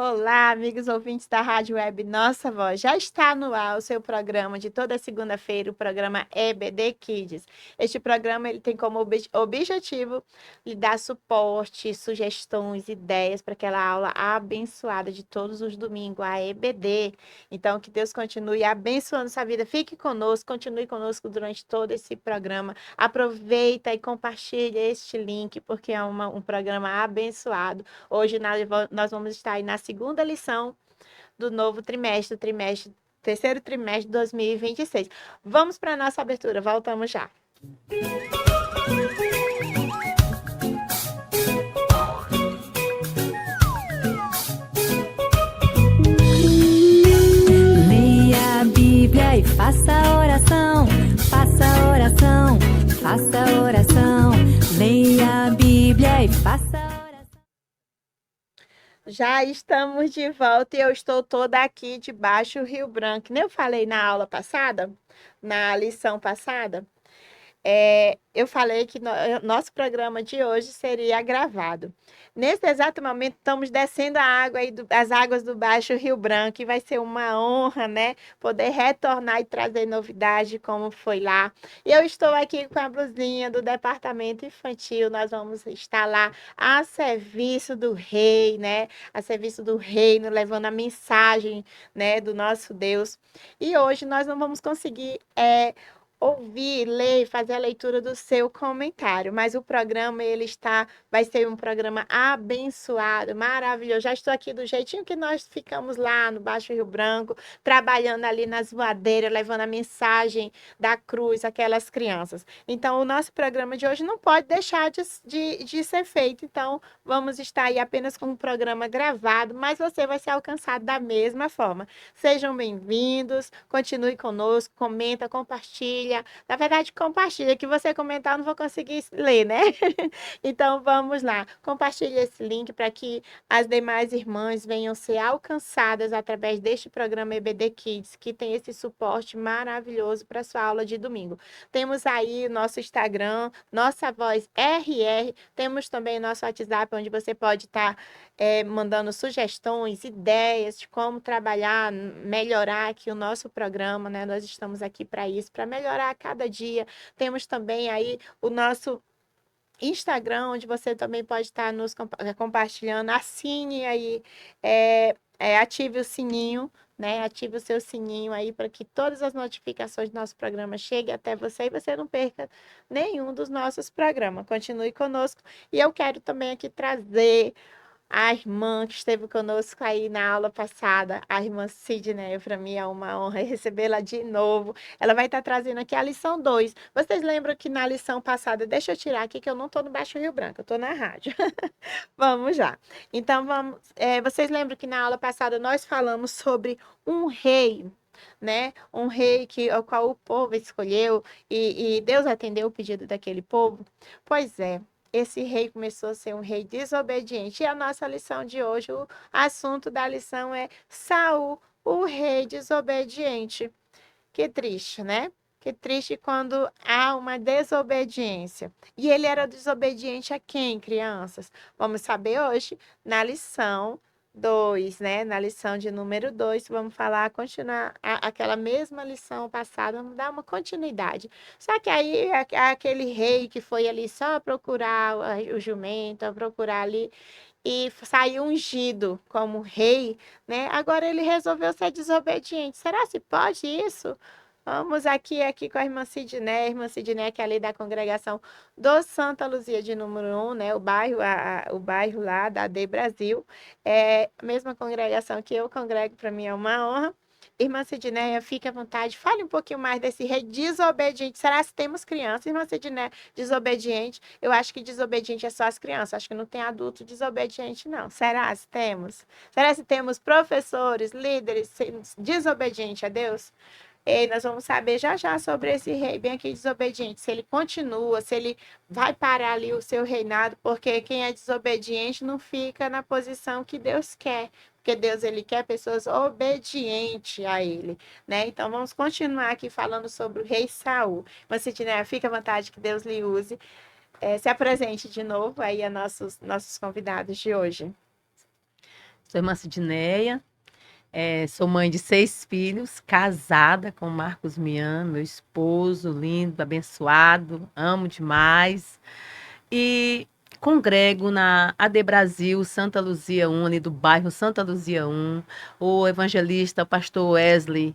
Olá, amigos ouvintes da Rádio Web Nossa Voz. Já está no ar o seu programa de toda segunda-feira, o programa EBD Kids. Este programa ele tem como objetivo lhe dar suporte, sugestões, ideias para aquela aula abençoada de todos os domingos, a EBD. Então, que Deus continue abençoando sua vida. Fique conosco, continue conosco durante todo esse programa. Aproveita e compartilhe este link, porque é um programa abençoado. Hoje nós vamos estar aí na segunda lição do novo terceiro trimestre de 2026. Vamos para a nossa abertura, voltamos já. Leia a Bíblia e faça oração, faça oração, faça oração. Leia a Bíblia e faça oração. Já estamos de volta e eu estou toda aqui debaixo do Rio Branco. Nem eu falei na aula passada, na lição passada. Eu falei que nosso programa de hoje seria gravado. Nesse exato momento, estamos descendo a água aí as águas do Baixo Rio Branco, e vai ser uma honra, né, poder retornar e trazer novidade como foi lá. E eu estou aqui com a blusinha do departamento infantil, nós vamos estar lá a serviço do rei, né, a serviço do reino, levando a mensagem, né, do nosso Deus. E hoje nós não vamos conseguir ouvir, ler, fazer a leitura do seu comentário, mas o programa vai ser um programa abençoado, maravilhoso. Já estou aqui do jeitinho que nós ficamos lá no Baixo Rio Branco, trabalhando ali nas voadeiras, levando a mensagem da cruz àquelas crianças. Então, o nosso programa de hoje não pode deixar de ser feito. Então, vamos estar aí apenas com um programa gravado, mas você vai ser alcançado da mesma forma. Sejam bem-vindos, continue conosco, comenta, compartilha. Na verdade, compartilha, que você comentar eu não vou conseguir ler, né? Então, vamos lá. Compartilhe esse link para que as demais irmãs venham ser alcançadas através deste programa EBD Kids, que tem esse suporte maravilhoso para sua aula de domingo. Temos aí o nosso Instagram, Nossa Voz RR, temos também o nosso WhatsApp, onde você pode estar mandando sugestões, ideias de como trabalhar, melhorar aqui o nosso programa, né? Nós estamos aqui para isso, para melhorar a cada dia. Temos também aí o nosso Instagram, onde você também pode estar nos compartilhando. Assine aí, ative o sininho, né? Ative o seu sininho aí para que todas as notificações do nosso programa cheguem até você e você não perca nenhum dos nossos programas. Continue conosco. E eu quero também aqui trazer a irmã que esteve conosco aí na aula passada, a irmã Sidney. Para mim é uma honra recebê-la de novo. Ela vai estar trazendo aqui a lição 2. Vocês lembram que na lição passada, deixa eu tirar aqui que eu não estou no Baixo Rio Branco, eu estou na rádio. Vamos lá. Então, vocês lembram que na aula passada nós falamos sobre um rei, né? Um rei ao qual o povo escolheu e Deus atendeu o pedido daquele povo? Pois é, esse rei começou a ser um rei desobediente. E a nossa lição de hoje, o assunto da lição é Saul, o rei desobediente. Que triste, né? Que triste quando há uma desobediência. E ele era desobediente a quem, crianças? Vamos saber hoje na lição 2, né? Na lição de número 2, vamos falar, continuar aquela mesma lição passada, vamos dar uma continuidade. Só que aí aquele rei que foi ali só procurar o jumento, a procurar ali e saiu ungido como rei, né? Agora ele resolveu ser desobediente. Será se pode isso? Vamos aqui com a irmã Sidney, que é ali da congregação do Santa Luzia de número 1, né? O bairro lá da AD Brasil. É a mesma congregação que eu congrego, para mim é uma honra. Irmã Sidneia, fique à vontade, fale um pouquinho mais desse rei desobediente. Será que temos crianças, irmã Sidneia, desobediente? Eu acho que desobediente é só as crianças, acho que não tem adulto desobediente, não. Será se temos? Será se temos professores, líderes desobedientes a Deus? E nós vamos saber já já sobre esse rei bem aqui desobediente, se ele continua, se ele vai parar ali o seu reinado, porque quem é desobediente não fica na posição que Deus quer, porque Deus ele quer pessoas obedientes a ele, né? Então vamos continuar aqui falando sobre o rei Saul. Mas Sidney, fica à vontade, que Deus lhe use. Se apresente de novo aí a nossos convidados de hoje. Sou irmã Sidneia, sou mãe de 6 filhos, casada com o Marcos Mian, meu esposo lindo, abençoado, amo demais. E congrego na AD Brasil, Santa Luzia 1, ali do bairro Santa Luzia 1, o evangelista, o pastor Wesley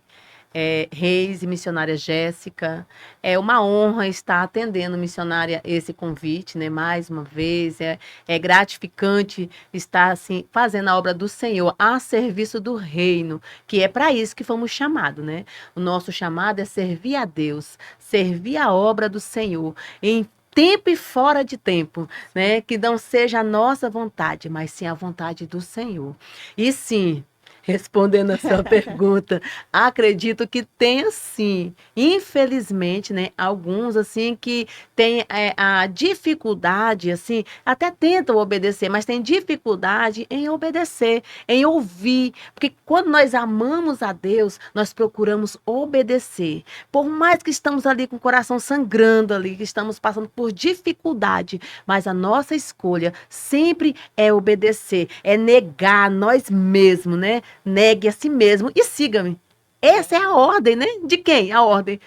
Reis e missionária Jéssica. É uma honra estar atendendo, missionária, esse convite, né? Mais uma vez, é gratificante estar assim fazendo a obra do Senhor a serviço do reino, que é para isso que fomos chamados, né? O nosso chamado é servir a Deus, servir a obra do Senhor em tempo e fora de tempo, né? Que não seja a nossa vontade, mas sim a vontade do Senhor. E sim, respondendo a sua pergunta, acredito que tem sim, infelizmente, né, alguns assim que têm a dificuldade, assim, até tentam obedecer, mas têm dificuldade em obedecer, em ouvir, porque quando nós amamos a Deus, nós procuramos obedecer. Por mais que estamos ali com o coração sangrando ali, que estamos passando por dificuldade, mas a nossa escolha sempre é obedecer, é negar nós mesmos, né? Negue a si mesmo e siga-me. Essa é a ordem, né? De quem? A ordem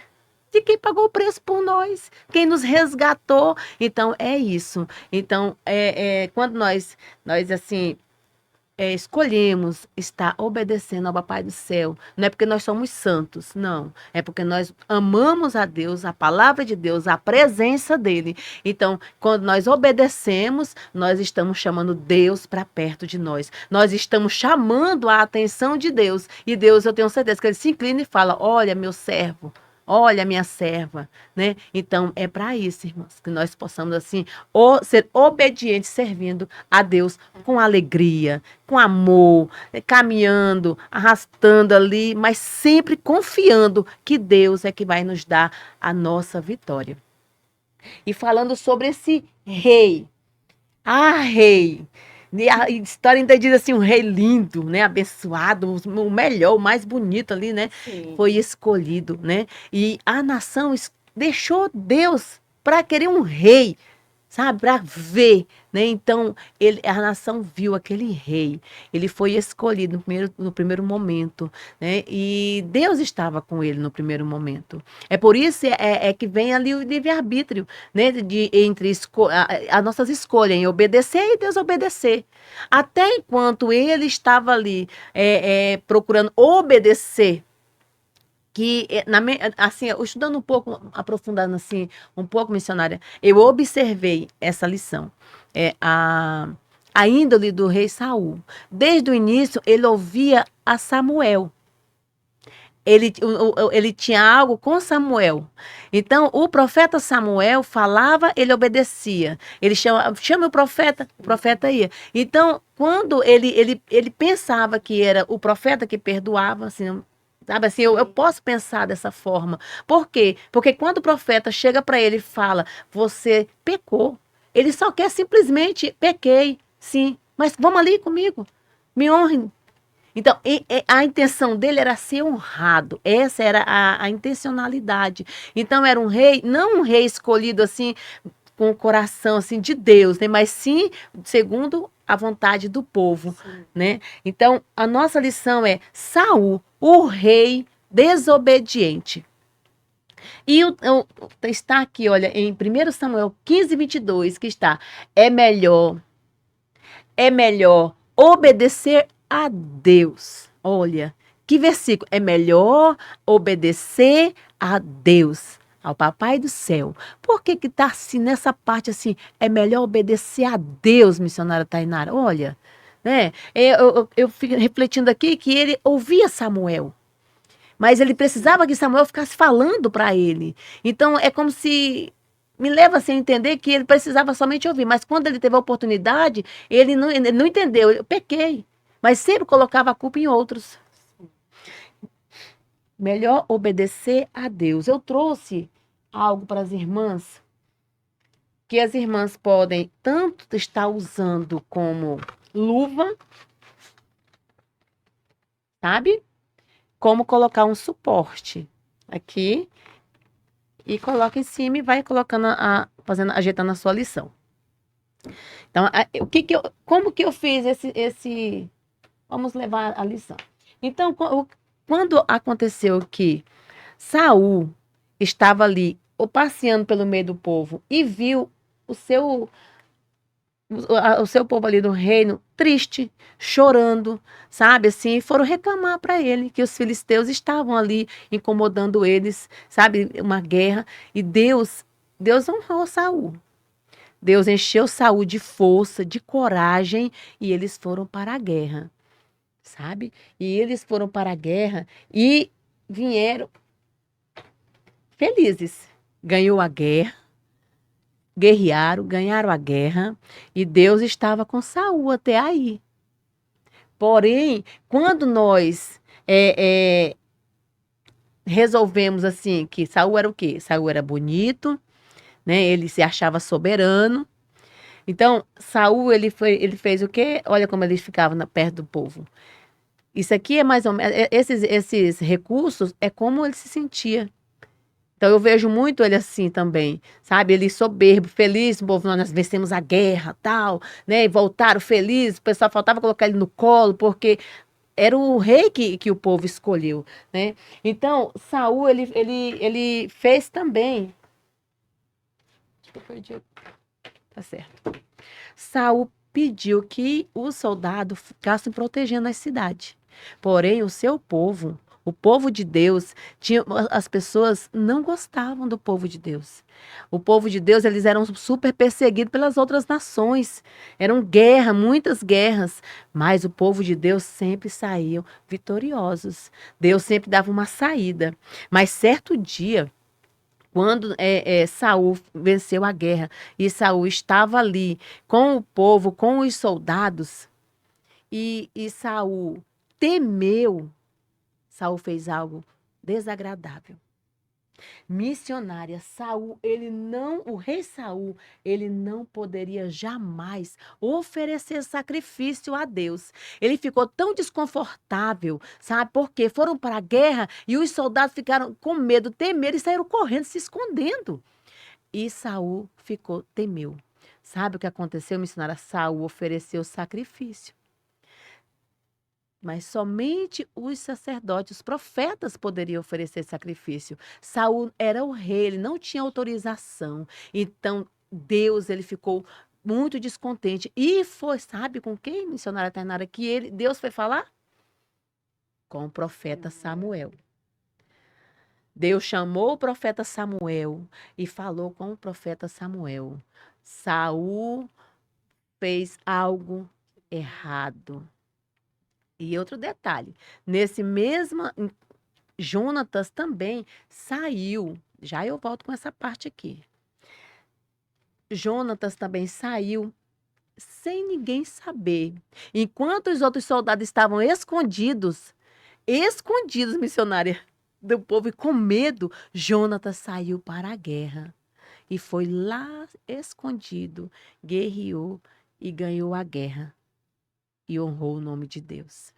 de quem pagou o preço por nós, quem nos resgatou. Então, é isso. Então, quando nós assim, escolhemos estar obedecendo ao Papai do Céu, não é porque nós somos santos, não. É porque nós amamos a Deus, a palavra de Deus, a presença dele. Então, quando nós obedecemos, nós estamos chamando Deus para perto de nós. Nós estamos chamando a atenção de Deus. E Deus, eu tenho certeza que ele se inclina e fala: olha, meu servo. Olha, minha serva, né? Então, é para isso, irmãos, que nós possamos, assim, ser obedientes, servindo a Deus com alegria, com amor, caminhando, arrastando ali, mas sempre confiando que Deus é que vai nos dar a nossa vitória. E falando sobre esse rei, rei. E a história ainda diz assim, um rei lindo, né? Abençoado, o melhor, o mais bonito ali, né? Sim. Foi escolhido, né? E a nação deixou Deus para querer um rei, sabe? Para ver, né? Então, a nação viu aquele rei. Ele foi escolhido no primeiro momento, né? E Deus estava com ele no primeiro momento. É por isso que vem ali o livre-arbítrio, né? Entre as nossas escolhas em obedecer e desobedecer. Até enquanto ele estava ali procurando obedecer, que assim, estudando um pouco, aprofundando assim, um pouco, missionária, eu observei essa lição. A índole do rei Saul. Desde o início, ele ouvia a Samuel. Ele tinha algo com Samuel. Então, o profeta Samuel falava, ele obedecia. Ele chama o profeta ia. Então, quando ele pensava que era o profeta que perdoava, assim, sabe assim, eu posso pensar dessa forma. Por quê? Porque quando o profeta chega para ele e fala, você pecou, ele só quer simplesmente, pequei, sim, mas vamos ali comigo, me honre. Então, a intenção dele era ser honrado, essa era a intencionalidade. Então, era um rei, não um rei escolhido assim, com o coração assim de Deus, né? Mas sim segundo a vontade do povo, né? Então, a nossa lição é Saul, o rei desobediente. E está aqui, olha, em 1 Samuel 15:22, que está, é melhor obedecer a Deus. Olha, que versículo, é melhor obedecer a Deus, ao Papai do Céu. Por que está assim, nessa parte assim, é melhor obedecer a Deus, missionária Tainara? Olha, né? Eu fico refletindo aqui que ele ouvia Samuel, mas ele precisava que Samuel ficasse falando para ele. Então, é como se me leva assim, a entender que ele precisava somente ouvir, mas quando ele teve a oportunidade, ele não entendeu, eu pequei, mas sempre colocava a culpa em outros. Melhor obedecer a Deus. Eu trouxe algo para as irmãs, que as irmãs podem tanto estar usando como luva, sabe? Como colocar um suporte aqui e coloca em cima e vai colocando, ajeitando a sua lição. Então, como que eu fiz esse vamos levar a lição. Então, quando aconteceu que Saul estava ali, ou passeando pelo meio do povo, e viu o seu povo ali do reino triste, chorando, sabe, assim, foram reclamar para ele que os filisteus estavam ali incomodando eles, sabe, uma guerra, e Deus honrou Saul. Deus encheu Saul de força, de coragem, e eles foram para a guerra, sabe? E eles foram para a guerra e vieram felizes. Ganhou a guerra, guerrearam, ganharam a guerra, e Deus estava com Saul até aí. Porém, quando nós resolvemos assim, que Saul era o quê? Saul era bonito, né? Ele se achava soberano. Então, Saul, ele fez o quê? Olha como ele ficava perto do povo. Isso aqui é mais ou menos, esses recursos é como ele se sentia. Então eu vejo muito ele assim também, sabe? Ele soberbo, feliz, o povo, nós vencemos a guerra, tal, né? E voltaram felizes, o pessoal faltava colocar ele no colo, porque era o rei que o povo escolheu, né? Então, Saul, ele fez também. Acho que eu perdi. Tá certo. Saul pediu que os soldados ficassem protegendo a cidade. Porém, o povo de Deus, as pessoas não gostavam do povo de Deus. O povo de Deus, eles eram super perseguidos pelas outras nações. Eram guerra, muitas guerras. Mas o povo de Deus sempre saíam vitoriosos. Deus sempre dava uma saída. Mas certo dia, quando Saul venceu a guerra e Saul estava ali com o povo, com os soldados, e Saul temeu, Saul fez algo desagradável. Missionária, o rei Saul, ele não poderia jamais oferecer sacrifício a Deus. Ele ficou tão desconfortável, sabe? Porque foram para a guerra e os soldados ficaram com medo, temeram e saíram correndo, se escondendo. E Saul temeu. Sabe o que aconteceu, missionária? Saul ofereceu sacrifício. Mas somente os sacerdotes, os profetas poderiam oferecer sacrifício. Saul era o rei, ele não tinha autorização. Então, Deus, ele ficou muito descontente. E foi, sabe com quem, missionária Tainara, que Deus foi falar? Com o profeta Samuel. Deus chamou o profeta Samuel e falou com o profeta Samuel. Saul fez algo errado. E outro detalhe, nesse mesmo, Jonatas também saiu, já eu volto com essa parte aqui. Jonatas também saiu sem ninguém saber. Enquanto os outros soldados estavam escondidos, missionária do povo, e com medo, Jonatas saiu para a guerra. E foi lá escondido, guerreou e ganhou a guerra. E honrou o nome de Deus.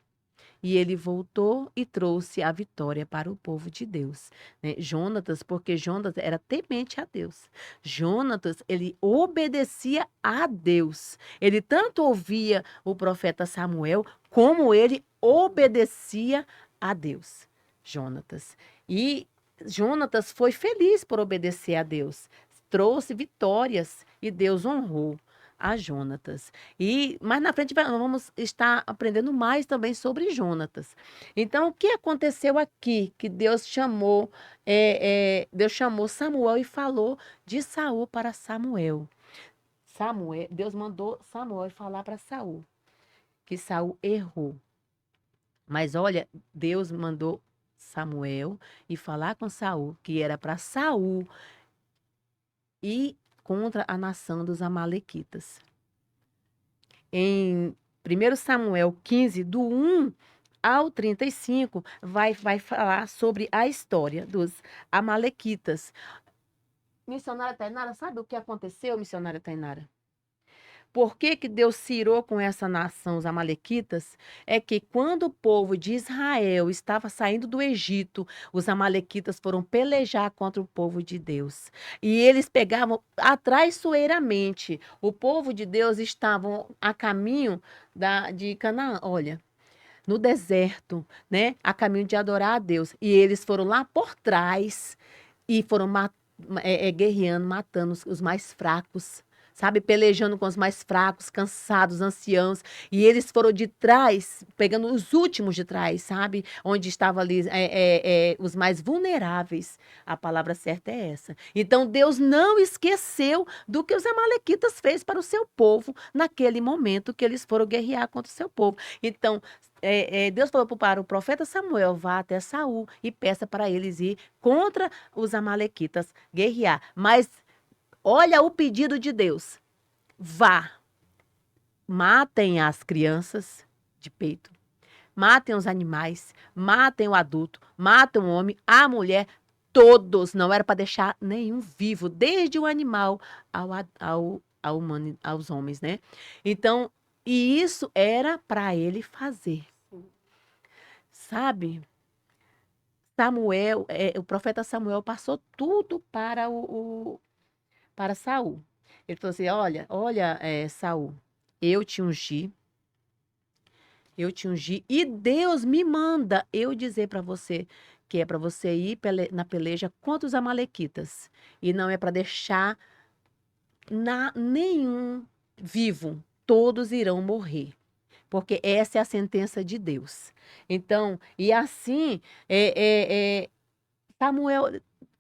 E ele voltou e trouxe a vitória para o povo de Deus, né? Jonatas, porque Jonatas era temente a Deus. Jonatas, ele obedecia a Deus. Ele tanto ouvia o profeta Samuel, como ele obedecia a Deus. Jonatas. E Jonatas foi feliz por obedecer a Deus. Trouxe vitórias e Deus honrou a Jonatas. E mais na frente vamos estar aprendendo mais também sobre Jonatas. Então, o que aconteceu aqui? Que Deus chamou Samuel e falou de Saul para Samuel. Deus mandou Samuel falar para Saul que Saul errou. Mas olha, Deus mandou Samuel e falar com Saul que era para Saul ir contra a nação dos amalequitas. Em 1 Samuel 15, do 1 ao 35, vai falar sobre a história dos amalequitas. Missionária Tainara, sabe o que aconteceu, missionária Tainara? Por que Deus se irou com essa nação, os amalequitas? É que quando o povo de Israel estava saindo do Egito, os amalequitas foram pelejar contra o povo de Deus. E eles pegavam traiçoeiramente. O povo de Deus estavam a caminho de Canaã. Olha, no deserto, né, a caminho de adorar a Deus. E eles foram lá por trás e foram guerreando, matando os mais fracos, sabe? Pelejando com os mais fracos, cansados, anciãos. E eles foram de trás, pegando os últimos de trás, sabe? Onde estavam ali os mais vulneráveis. A palavra certa é essa. Então, Deus não esqueceu do que os amalequitas fez para o seu povo naquele momento que eles foram guerrear contra o seu povo. Então, Deus falou para o profeta Samuel, vá até Saul e peça para eles ir contra os amalequitas, guerrear. Mas olha o pedido de Deus. Vá, matem as crianças de peito, matem os animais, matem o adulto, matem o homem, a mulher, todos. Não era para deixar nenhum vivo, desde o animal ao humano, aos homens, né? Então, e isso era para ele fazer. Sabe? Samuel, o profeta Samuel passou tudo para Saul. Ele falou assim: olha, Saul, eu te ungi, e Deus me manda eu dizer para você que é para você ir na peleja contra os amalequitas. E não é para deixar nenhum vivo, todos irão morrer. Porque essa é a sentença de Deus. Então, e assim,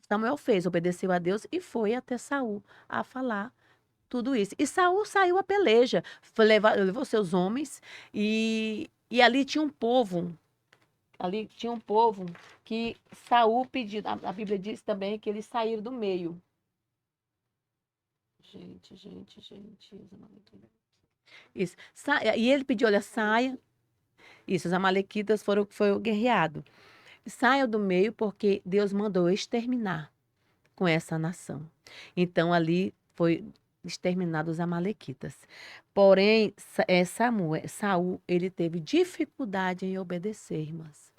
Samuel fez, obedeceu a Deus e foi até Saul a falar tudo isso. E Saul saiu a peleja, levou seus homens e ali tinha um povo. Ali tinha um povo que Saul pediu. A Bíblia diz também que eles saíram do meio. Gente. Isso. E ele pediu, olha, saia. Isso, os amalequitas foi guerreado. Saiam do meio porque Deus mandou exterminar com essa nação. Então ali foi exterminado os amalequitas. Porém, Saul, ele teve dificuldade em obedecer, irmãs.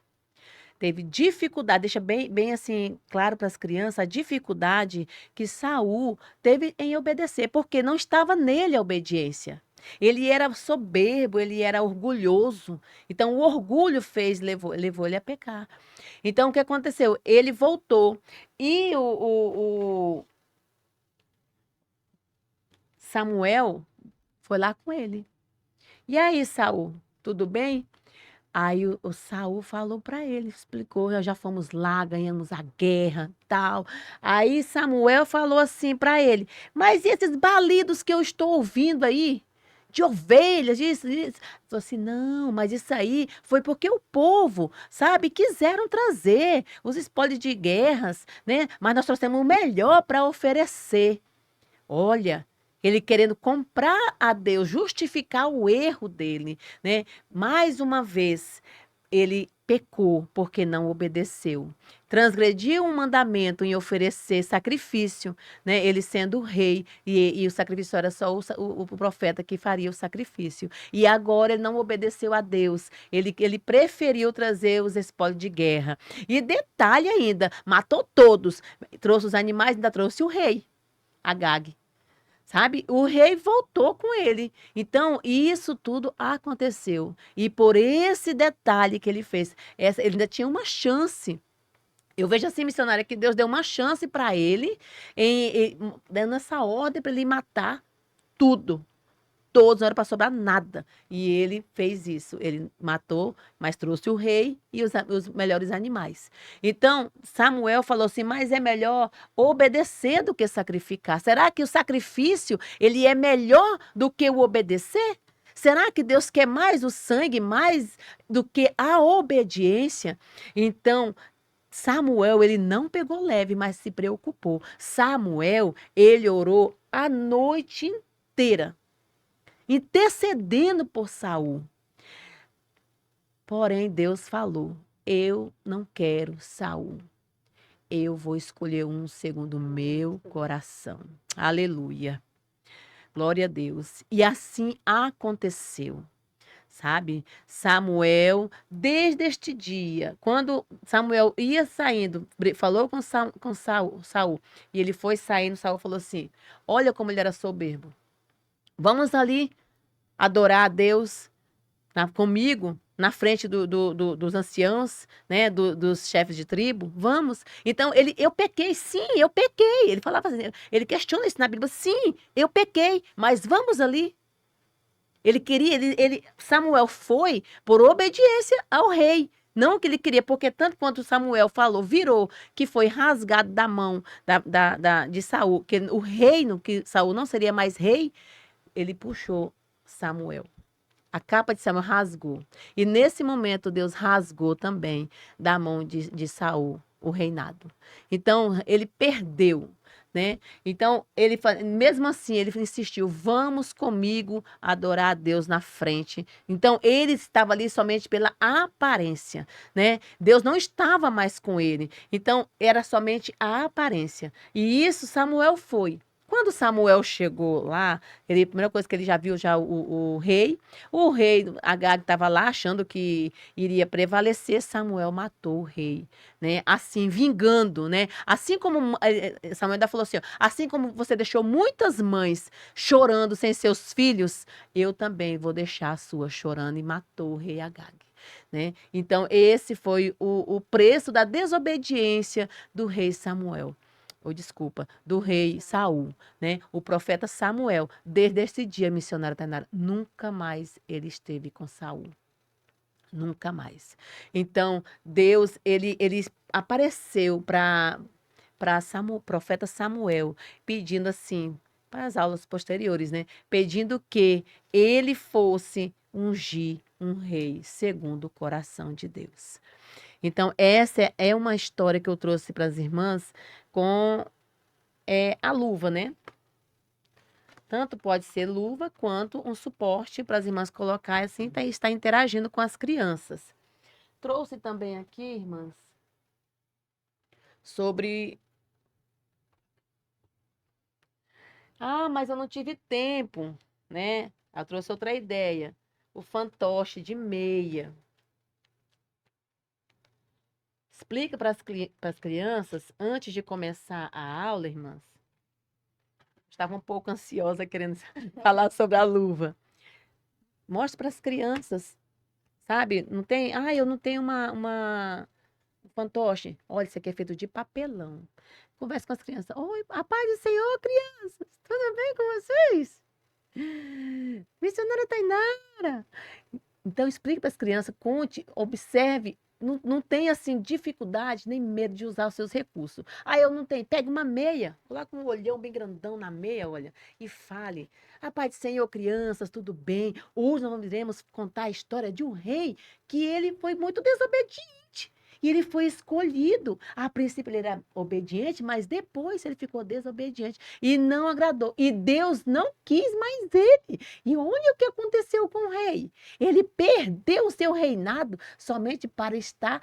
Teve dificuldade, deixa bem assim claro para as crianças a dificuldade que Saul teve em obedecer, porque não estava nele a obediência. Ele era soberbo, ele era orgulhoso. Então, o orgulho levou ele a pecar. Então, o que aconteceu? Ele voltou. E o Samuel foi lá com ele. E aí, Saul, tudo bem? Aí o Saul falou para ele, explicou, nós já fomos lá, ganhamos a guerra, tal. Aí Samuel falou assim para ele: "Mas e esses balidos que eu estou ouvindo aí? De ovelhas, isso, isso." Falou assim: "Não, mas isso aí foi porque o povo, sabe, quiseram trazer os espólios de guerras, né? Mas nós trouxemos o melhor para oferecer." Olha, ele querendo comprar a Deus, justificar o erro dele, né? Mais uma vez, ele pecou porque não obedeceu. Transgrediu um mandamento em oferecer sacrifício, né? Ele sendo o rei, e o sacrifício era só o profeta que faria o sacrifício. E agora ele não obedeceu a Deus. Ele preferiu trazer os espólios de guerra. E detalhe ainda, matou todos. Trouxe os animais, ainda trouxe o rei, Agag. Sabe? O rei voltou com ele. Então, isso tudo aconteceu. E por esse detalhe que ele fez, ele ainda tinha uma chance. Eu vejo assim, missionária, que Deus deu uma chance para ele, dando essa ordem para ele matar tudo. Todos, não era para sobrar nada. E ele fez isso. Ele matou, mas trouxe o rei e os melhores animais. Então, Samuel falou assim: mas é melhor obedecer do que sacrificar. Será que o sacrifício, ele é melhor do que o obedecer? Será que Deus quer mais o sangue, mais do que a obediência? Então, Samuel, ele não pegou leve, mas se preocupou. Samuel, ele orou a noite inteira, intercedendo por Saul. Porém, Deus falou: eu não quero Saul. Eu vou escolher um segundo o meu coração. Aleluia. Glória a Deus. E assim aconteceu. Sabe? Samuel, desde este dia, quando Samuel ia saindo, falou com Saul, e ele foi saindo, Saul falou assim: olha como ele era soberbo. Vamos ali adorar a Deus comigo na frente dos anciãos, né, dos chefes de tribo? Vamos. Então, eu pequei, sim, eu pequei. Ele falava assim, ele questiona isso na Bíblia, sim, eu pequei, mas vamos ali. Ele queria, Samuel foi por obediência ao rei. Não que ele queria, porque tanto quanto Samuel falou, virou, que foi rasgado da mão de Saul, que o reino, que Saul não seria mais rei, ele puxou Samuel. A capa de Samuel rasgou. E nesse momento, Deus rasgou também da mão de Saul o reinado. Então, ele perdeu, né? Então, mesmo assim, ele insistiu: vamos comigo adorar a Deus na frente. Então, ele estava ali somente pela aparência, né? Deus não estava mais com ele. Então, era somente a aparência. E isso Samuel foi. Quando Samuel chegou lá, a primeira coisa que ele já viu o rei. O rei Agag estava lá achando que iria prevalecer. Samuel matou o rei, né? Assim, vingando, né? Assim como Samuel ainda falou assim, ó, assim como você deixou muitas mães chorando sem seus filhos, eu também vou deixar a sua chorando, e matou o rei Agag. Né? Então, esse foi o preço da desobediência do rei Samuel. Ou desculpa, do rei Saul, né? O profeta Samuel, desde esse dia, missionário Tainara, nunca mais ele esteve com Saul. Nunca mais. Então, Deus, ele apareceu para profeta Samuel, pedindo assim, para as aulas posteriores, né? Pedindo que ele fosse ungir um rei segundo o coração de Deus. Então, essa é uma história que eu trouxe para as irmãs com a luva, né? Tanto pode ser luva quanto um suporte para as irmãs colocar assim, estar interagindo com as crianças. Trouxe também aqui, irmãs, sobre... Ah, mas eu não tive tempo, né? Eu trouxe outra ideia. O fantoche de meia. Explica para as crianças, antes de começar a aula, irmãs. Estava um pouco ansiosa querendo falar sobre a luva. Mostra para as crianças, sabe? Não tem, eu não tenho um fantoche. Olha, isso aqui é feito de papelão. Conversa com as crianças. Oi, a paz do Senhor, crianças. Tudo bem com vocês? Missionária Tainara. Então, explique para as crianças, conte, observe. Não tem, assim, dificuldade nem medo de usar os seus recursos. Eu não tenho. Pega uma meia, coloca um olhão bem grandão na meia, olha, e fale. A paz do Senhor, crianças, tudo bem? Hoje nós iremos contar a história de um rei que ele foi muito desobediente. E ele foi escolhido. A princípio ele era obediente, mas depois ele ficou desobediente e não agradou. E Deus não quis mais ele. E olha o que aconteceu com o rei. Ele perdeu o seu reinado somente para estar...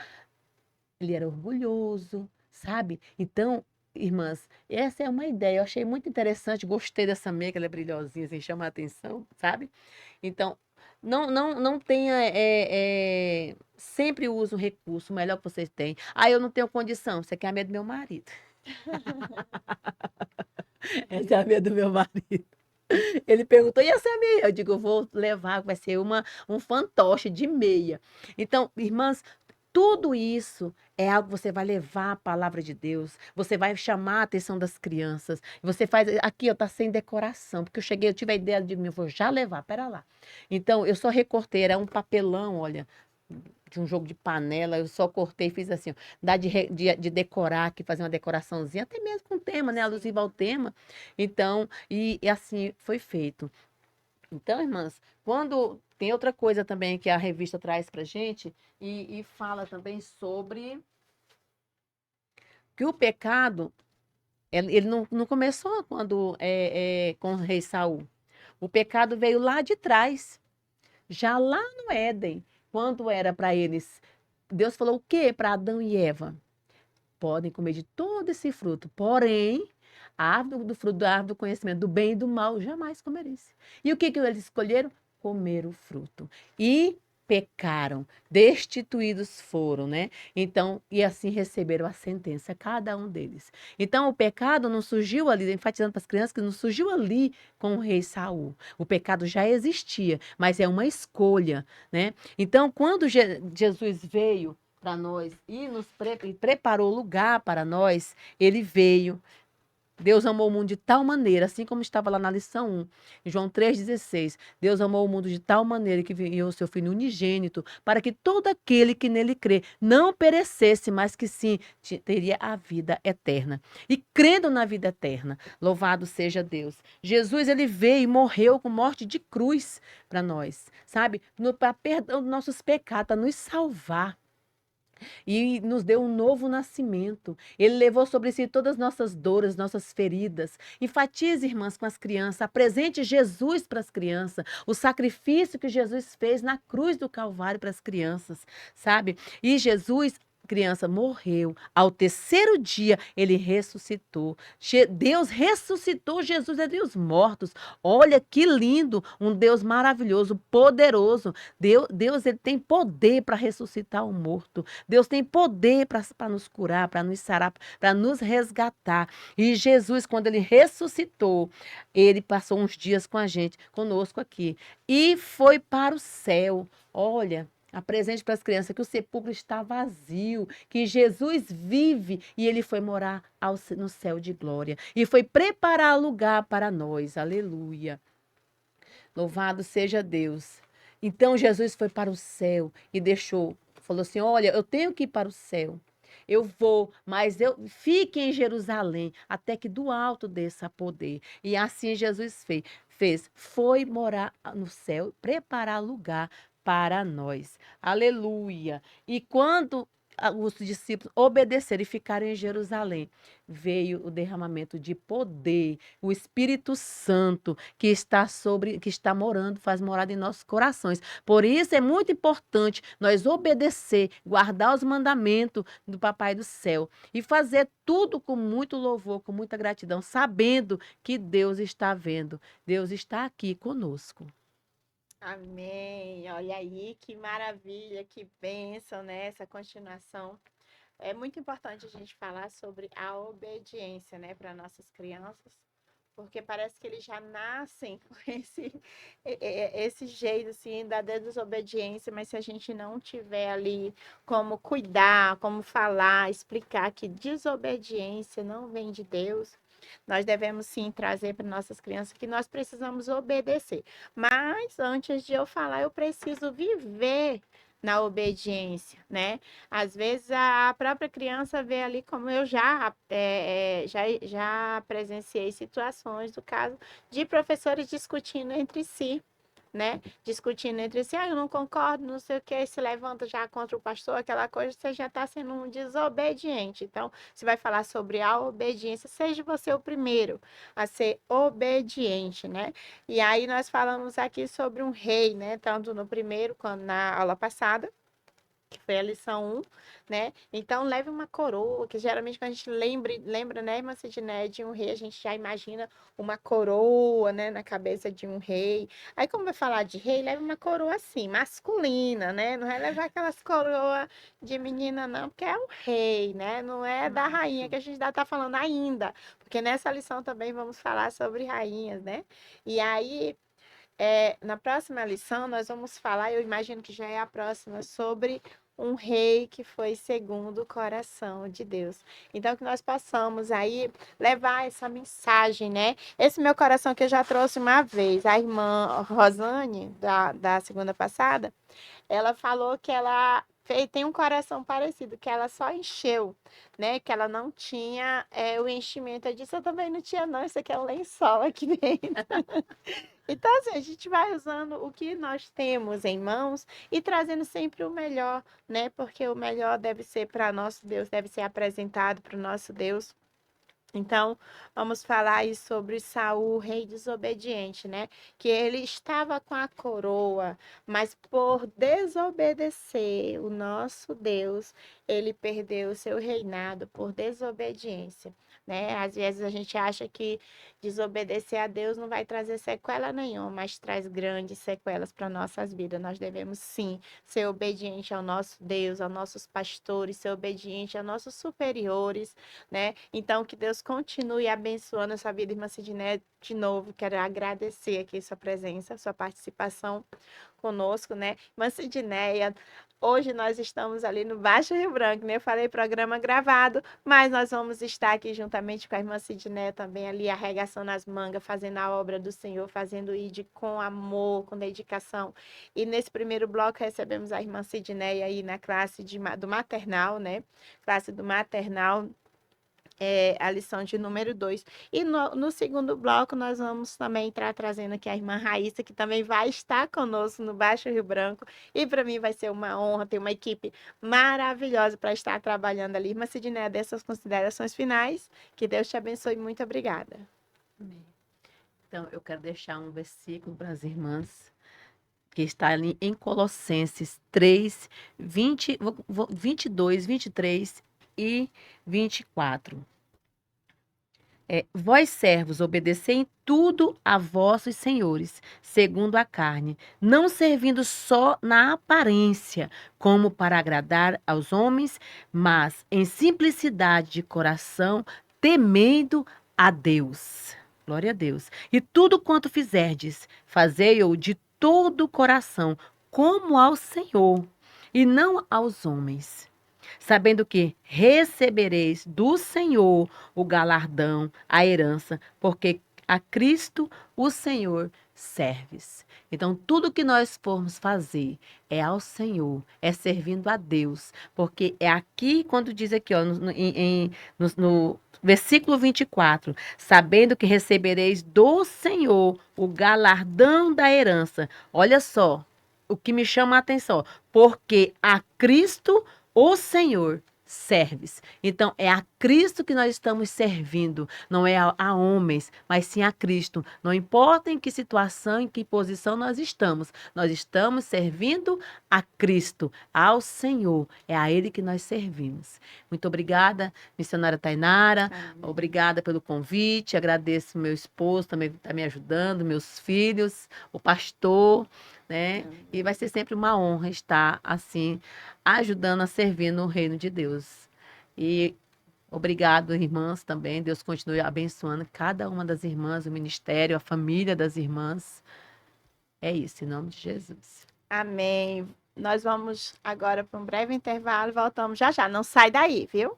Ele era orgulhoso, sabe? Então, irmãs, essa é uma ideia. Eu achei muito interessante, gostei dessa meia, que ela é brilhosinha, assim, chama a atenção, sabe? Então, não tenha... sempre use o recurso, o melhor que vocês têm. Eu não tenho condição. Você quer a meia do meu marido. Essa é a meia do meu marido. Ele perguntou, e essa meia? Eu digo, eu vou levar, vai ser um fantoche de meia. Então, irmãs, tudo isso é algo que você vai levar a palavra de Deus, você vai chamar a atenção das crianças, você faz, aqui, tá sem decoração, porque eu tive a ideia de mim, vou já levar, pera lá. Então, eu só recortei, era um papelão, olha, de um jogo de panela, eu só cortei e fiz assim, ó, dá de decorar aqui, fazer uma decoraçãozinha, até mesmo com tema, né, alusiva ao tema. Então, e assim foi feito. Então, irmãs, quando tem outra coisa também que a revista traz pra gente, e fala também sobre que o pecado, ele não começou quando com o rei Saul. O pecado veio lá de trás, já lá no Éden, quando era para eles. Deus falou o quê para Adão e Eva? Podem comer de todo esse fruto, porém, a árvore do fruto da árvore do conhecimento do bem e do mal jamais comereis. E o que eles escolheram? Comer o fruto. E pecaram, destituídos foram, né? Então, e assim receberam a sentença, cada um deles. Então, o pecado não surgiu ali, enfatizando para as crianças que não surgiu ali com o rei Saul. O pecado já existia, mas é uma escolha, né? Então, quando Jesus veio para nós e nos preparou lugar para nós, ele veio. Deus amou o mundo de tal maneira, assim como estava lá na lição 1, em João 3,16. Deus amou o mundo de tal maneira que enviou o seu Filho unigênito, para que todo aquele que nele crê não perecesse, mas que sim teria a vida eterna. E crendo na vida eterna, louvado seja Deus. Jesus, ele veio e morreu com morte de cruz para nós, sabe? Para perdão dos nossos pecados, para nos salvar e nos deu um novo nascimento. Ele levou sobre si todas as nossas dores, nossas feridas. Enfatize, irmãs, com as crianças. Apresente Jesus para as crianças. O sacrifício que Jesus fez na cruz do Calvário para as crianças, sabe? E Jesus, criança, morreu. Ao terceiro dia, ele ressuscitou. Deus ressuscitou Jesus entre os mortos. Olha que lindo! Um Deus maravilhoso, poderoso. Deus ele tem poder para ressuscitar o morto. Deus tem poder para nos curar, para nos sarar, para nos resgatar. E Jesus, quando ele ressuscitou, ele passou uns dias com a gente, conosco aqui, e foi para o céu. Olha, apresente para as crianças que o sepulcro está vazio, que Jesus vive e ele foi morar no céu de glória. E foi preparar lugar para nós. Aleluia. Louvado seja Deus. Então Jesus foi para o céu e falou assim: olha, eu tenho que ir para o céu. Eu vou, mas eu fique em Jerusalém até que do alto desça poder. E assim Jesus foi morar no céu, preparar lugar para nós. Aleluia. E quando os discípulos obedeceram e ficaram em Jerusalém, veio o derramamento de poder, o Espírito Santo que está morando, faz morada em nossos corações. Por isso é muito importante nós obedecer, guardar os mandamentos do Papai do Céu e fazer tudo com muito louvor, com muita gratidão, sabendo que Deus está vendo, Deus está aqui conosco. Amém. Olha aí que maravilha, que bênção, né? Essa continuação. É muito importante a gente falar sobre a obediência, né, para nossas crianças, porque parece que eles já nascem com esse jeito, assim, da desobediência, mas se a gente não tiver ali como cuidar, como falar, explicar que desobediência não vem de Deus, nós devemos sim trazer para nossas crianças que nós precisamos obedecer. Mas antes de eu falar, eu preciso viver na obediência, né? Às vezes a própria criança vê ali, como eu já presenciei situações do caso de professores discutindo entre si, né? Discutindo entre si, eu não concordo, não sei o que, se levanta já contra o pastor, aquela coisa, você já está sendo um desobediente. Então, se vai falar sobre a obediência, seja você o primeiro a ser obediente, né? E aí nós falamos aqui sobre um rei, né? Tanto no primeiro quanto na aula passada, que foi a lição 1, né? Então, leve uma coroa, que geralmente quando a gente lembra, né, irmã Sidneia, de um rei, a gente já imagina uma coroa, né, na cabeça de um rei. Aí, como vai falar de rei, leve uma coroa assim, masculina, né? Não vai levar aquelas coroas de menina, não, porque é um rei, né? Não é da rainha que a gente tá falando ainda, porque nessa lição também vamos falar sobre rainhas, né? E aí, na próxima lição, nós vamos falar, eu imagino que já é a próxima, sobre um rei que foi segundo o coração de Deus. Então, que nós possamos aí levar essa mensagem, né? Esse meu coração que eu já trouxe uma vez, a irmã Rosane, da segunda passada, ela falou que ela tem um coração parecido, que ela só encheu, né? Que ela não tinha o enchimento. Eu disse, eu também não tinha, não. Isso aqui é um lençol aqui dentro. Então, assim, a gente vai usando o que nós temos em mãos e trazendo sempre o melhor, né? Porque o melhor deve ser para nosso Deus, deve ser apresentado para o nosso Deus Então, vamos falar aí sobre Saul, o rei desobediente, né? Que ele estava com a coroa, mas por desobedecer o nosso Deus, ele perdeu o seu reinado por desobediência, né? Às vezes a gente acha que desobedecer a Deus não vai trazer sequela nenhuma, mas traz grandes sequelas para nossas vidas. Nós devemos sim ser obediente ao nosso Deus, aos nossos pastores, ser obediente aos nossos superiores, né? Então, que Deus continue abençoando a sua vida, irmã Sidney. De novo, quero agradecer aqui sua presença, sua participação conosco, né? Irmã Sidneia, hoje nós estamos ali no Baixo Rio Branco, né? Eu falei programa gravado, mas nós vamos estar aqui juntamente com a irmã Sidneia também ali, arregaçando as mangas, fazendo a obra do Senhor, fazendo o ID com amor, com dedicação. E nesse primeiro bloco recebemos a irmã Sidneia aí na classe do maternal, né? Classe do maternal, a lição de número 2. E no segundo bloco, nós vamos também estar trazendo aqui a irmã Raíssa, que também vai estar conosco no Baixo Rio Branco. E para mim vai ser uma honra ter uma equipe maravilhosa para estar trabalhando ali. Irmã Sidneia, dessas considerações finais, que Deus te abençoe. Muito obrigada. Amém. Então, eu quero deixar um versículo para as irmãs, que está ali em Colossenses 3, 22, 23 e 24. Vós, servos, obedecei em tudo a vossos senhores, segundo a carne, não servindo só na aparência, como para agradar aos homens, mas em simplicidade de coração, temendo a Deus. Glória a Deus. E tudo quanto fizerdes, fazei-o de todo o coração, como ao Senhor, e não aos homens, sabendo que recebereis do Senhor o galardão, a herança, porque a Cristo, o Senhor, serves. Então, tudo que nós formos fazer é ao Senhor, é servindo a Deus, porque é aqui, quando diz aqui, ó, no versículo 24, sabendo que recebereis do Senhor o galardão da herança. Olha só, o que me chama a atenção, porque a Cristo, o Senhor, serves. Então, é a Cristo que nós estamos servindo, não é a homens, mas sim a Cristo. Não importa em que situação, em que posição nós estamos servindo a Cristo, ao Senhor. É a Ele que nós servimos. Muito obrigada, missionária Tainara. Amém. Obrigada pelo convite. Agradeço meu esposo também que está me ajudando, meus filhos, o pastor, né? E vai ser sempre uma honra estar assim, ajudando a servir no reino de Deus. E obrigado, irmãs, também. Deus continue abençoando cada uma das irmãs, o ministério, a família das irmãs. É isso, em nome de Jesus. Amém. Nós vamos agora para um breve intervalo, voltamos já já. Não sai daí, viu?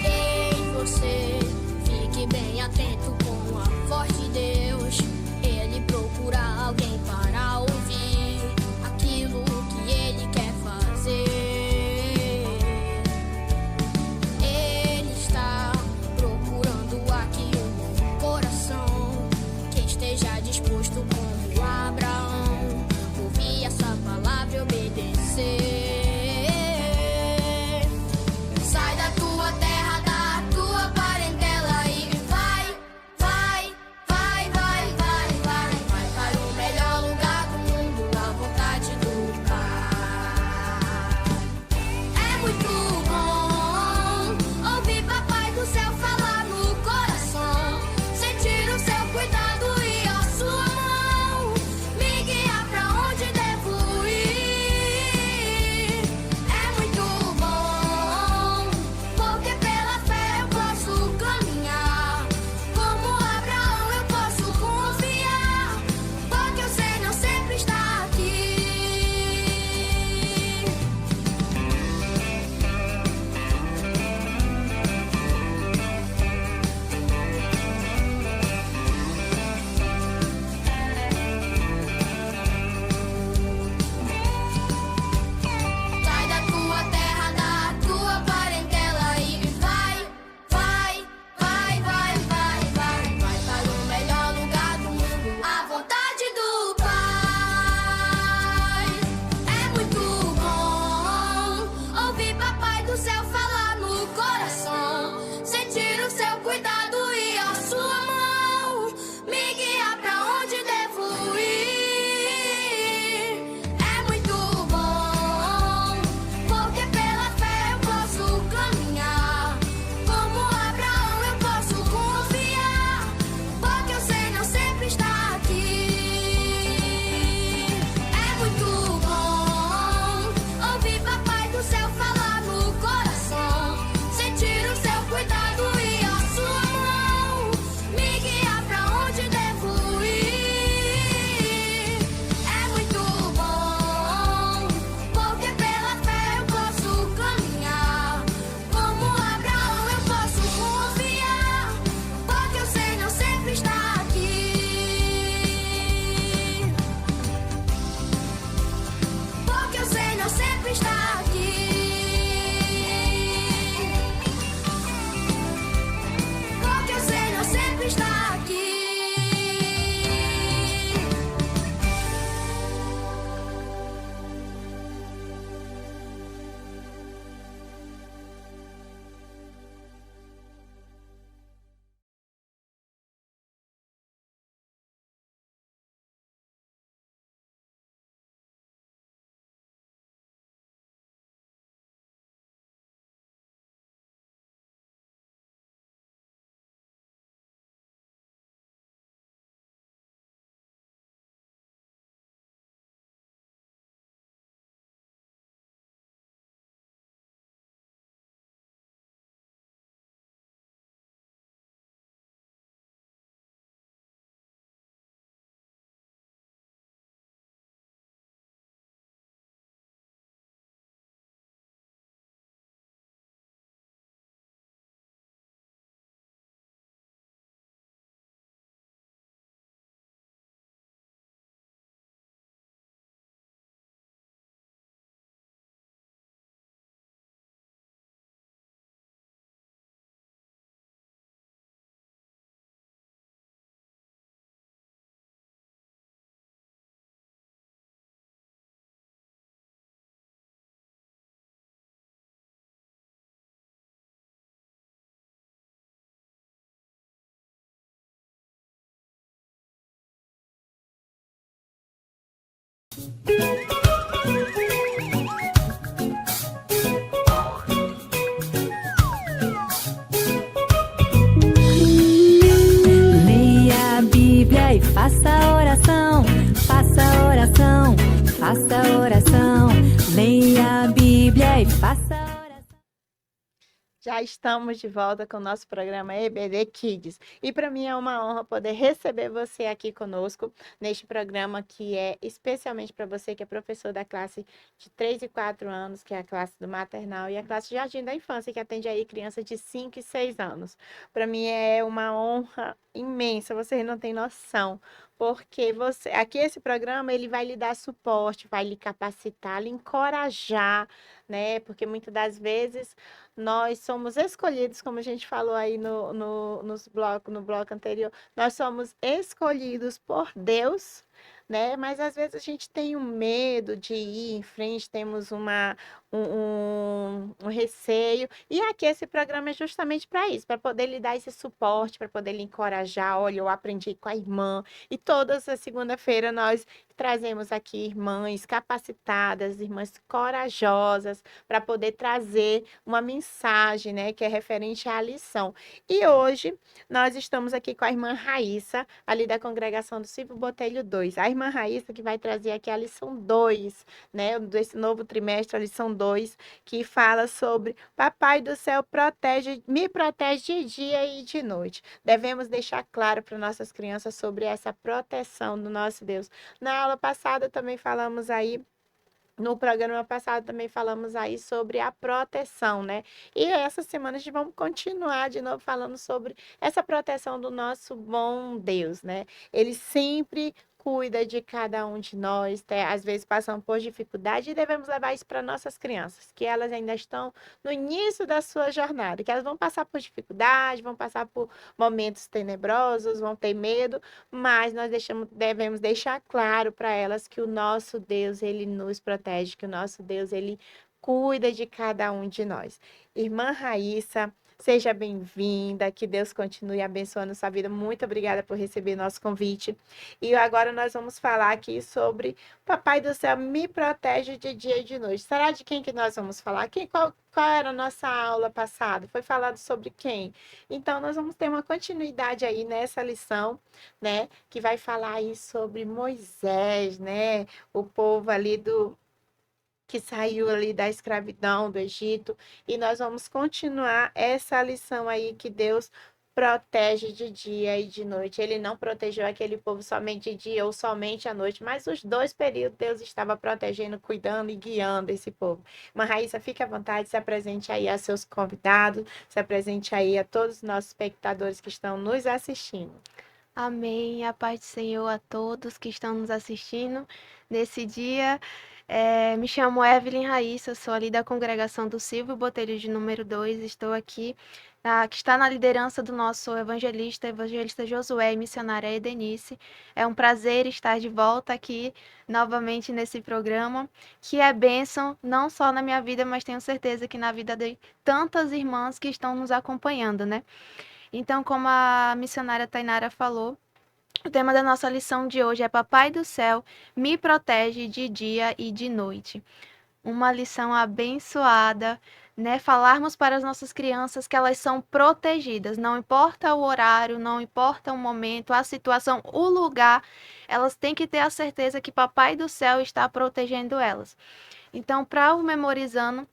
Ei, você, fique bem atento com a voz de Deus. Ele procura alguém para ouvir aquilo que ele quer fazer. sempre está aqui. Porque o Senhor sempre está aqui. Leia a Bíblia e faça oração, faça oração, faça oração. Leia a Bíblia e faça oração. Já estamos de volta com o nosso programa EBD Kids. E para mim é uma honra poder receber você aqui conosco neste programa que é especialmente para você que é professor da classe de 3 e 4 anos, que é a classe do maternal, e a classe de Jardim da Infância, que atende aí crianças de 5 e 6 anos. Para mim é uma honra imensa, vocês não têm noção. Porque você, aqui esse programa ele vai lhe dar suporte, vai lhe capacitar, lhe encorajar, né? Porque muitas das vezes nós somos escolhidos, como a gente falou aí no bloco anterior, nós somos escolhidos por Deus, né? Mas às vezes a gente tem um medo de ir em frente, temos um receio. E aqui esse programa é justamente para isso, para poder lhe dar esse suporte, para poder lhe encorajar. Olha, eu aprendi com a irmã, e todas as segunda-feira nós trazemos aqui irmãs capacitadas, irmãs corajosas, para poder trazer uma mensagem, né, que é referente à lição. E hoje nós estamos aqui com a irmã Raíssa, ali da congregação do Silvio Botelho 2. A irmã Raíssa que vai trazer aqui a lição 2, né, desse novo trimestre, a lição 2, que fala sobre Papai do céu me protege de dia e de noite. Devemos deixar claro para nossas crianças sobre essa proteção do nosso Deus. Na aula passada também falamos aí, no programa passado também falamos aí sobre a proteção, né? E essa semana a gente vamos continuar de novo falando sobre essa proteção do nosso bom Deus, né? Ele sempre cuida de cada um de nós, às vezes passam por dificuldade e devemos levar isso para nossas crianças, que elas ainda estão no início da sua jornada, que elas vão passar por dificuldade, vão passar por momentos tenebrosos, vão ter medo, mas nós devemos deixar claro para elas que o nosso Deus, ele nos protege, que o nosso Deus, ele cuida de cada um de nós. Irmã Raíssa, seja bem-vinda, que Deus continue abençoando sua vida. Muito obrigada por receber nosso convite. E agora nós vamos falar aqui sobre Papai do Céu me protege de dia e de noite. Será de quem que nós vamos falar? Qual era a nossa aula passada? Foi falado sobre quem? Então, nós vamos ter uma continuidade aí nessa lição, né? Que vai falar aí sobre Moisés, né? O povo ali que saiu ali da escravidão do Egito, e nós vamos continuar essa lição aí que Deus protege de dia e de noite. Ele não protegeu aquele povo somente de dia ou somente à noite, mas os dois períodos Deus estava protegendo, cuidando e guiando esse povo. Irmã Raíssa, fique à vontade, se apresente aí a seus convidados, se apresente aí a todos os nossos espectadores que estão nos assistindo. Amém. A paz do Senhor a todos que estão nos assistindo nesse dia. Me chamo Evelyn Raíssa, sou ali da congregação do Silvio Botelho de número 2. Estou aqui, que está na liderança do nosso evangelista Josué e missionária Edenice. É um prazer estar de volta aqui novamente nesse programa, que é bênção não só na minha vida, mas tenho certeza que na vida de tantas irmãs que estão nos acompanhando, né? Então, como a missionária Tainara falou, o tema da nossa lição de hoje é Papai do Céu, me protege de dia e de noite. Uma lição abençoada, né? Falarmos para as nossas crianças que elas são protegidas, não importa o horário, não importa o momento, a situação, o lugar, elas têm que ter a certeza que Papai do Céu está protegendo elas. Então, para o memorizando,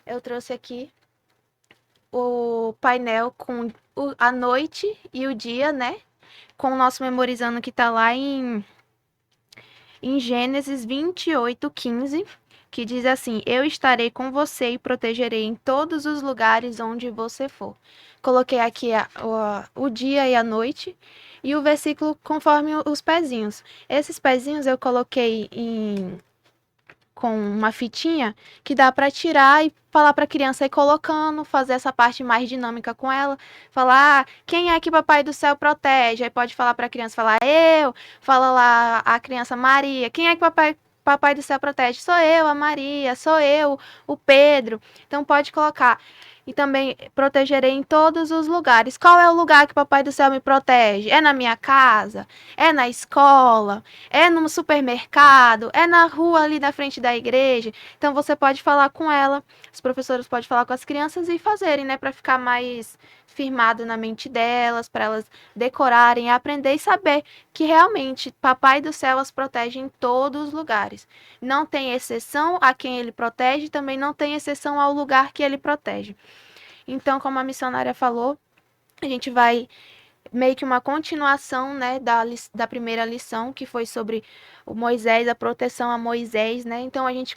eu trouxe aqui o painel com a noite e o dia, né? Com o nosso memorizando que está lá em Gênesis 28:15, que diz assim: Eu estarei com você e protegerei em todos os lugares onde você for. Coloquei aqui o dia e a noite e o versículo conforme os pezinhos. Esses pezinhos eu coloquei com uma fitinha que dá para tirar e falar para a criança ir colocando, fazer essa parte mais dinâmica com ela, falar quem é que Papai do Céu protege, aí pode falar para a criança, falar eu, fala lá a criança Maria, quem é que Papai do Céu protege? Sou eu, a Maria, sou eu, o Pedro. Então pode colocar. E também protegerei em todos os lugares. Qual é o lugar que Papai do Céu me protege? É na minha casa? É na escola? É no supermercado? É na rua ali da frente da igreja? Então você pode falar com ela, os professores podem falar com as crianças e fazerem, né, para ficar mais firmado na mente delas, para elas decorarem, aprender e saber que realmente Papai do Céu as protege em todos os lugares. Não tem exceção a quem ele protege, também não tem exceção ao lugar que ele protege. Então, como a missionária falou, a gente vai meio que uma continuação, né, da primeira lição, que foi sobre o Moisés, a proteção a Moisés, né? Então a gente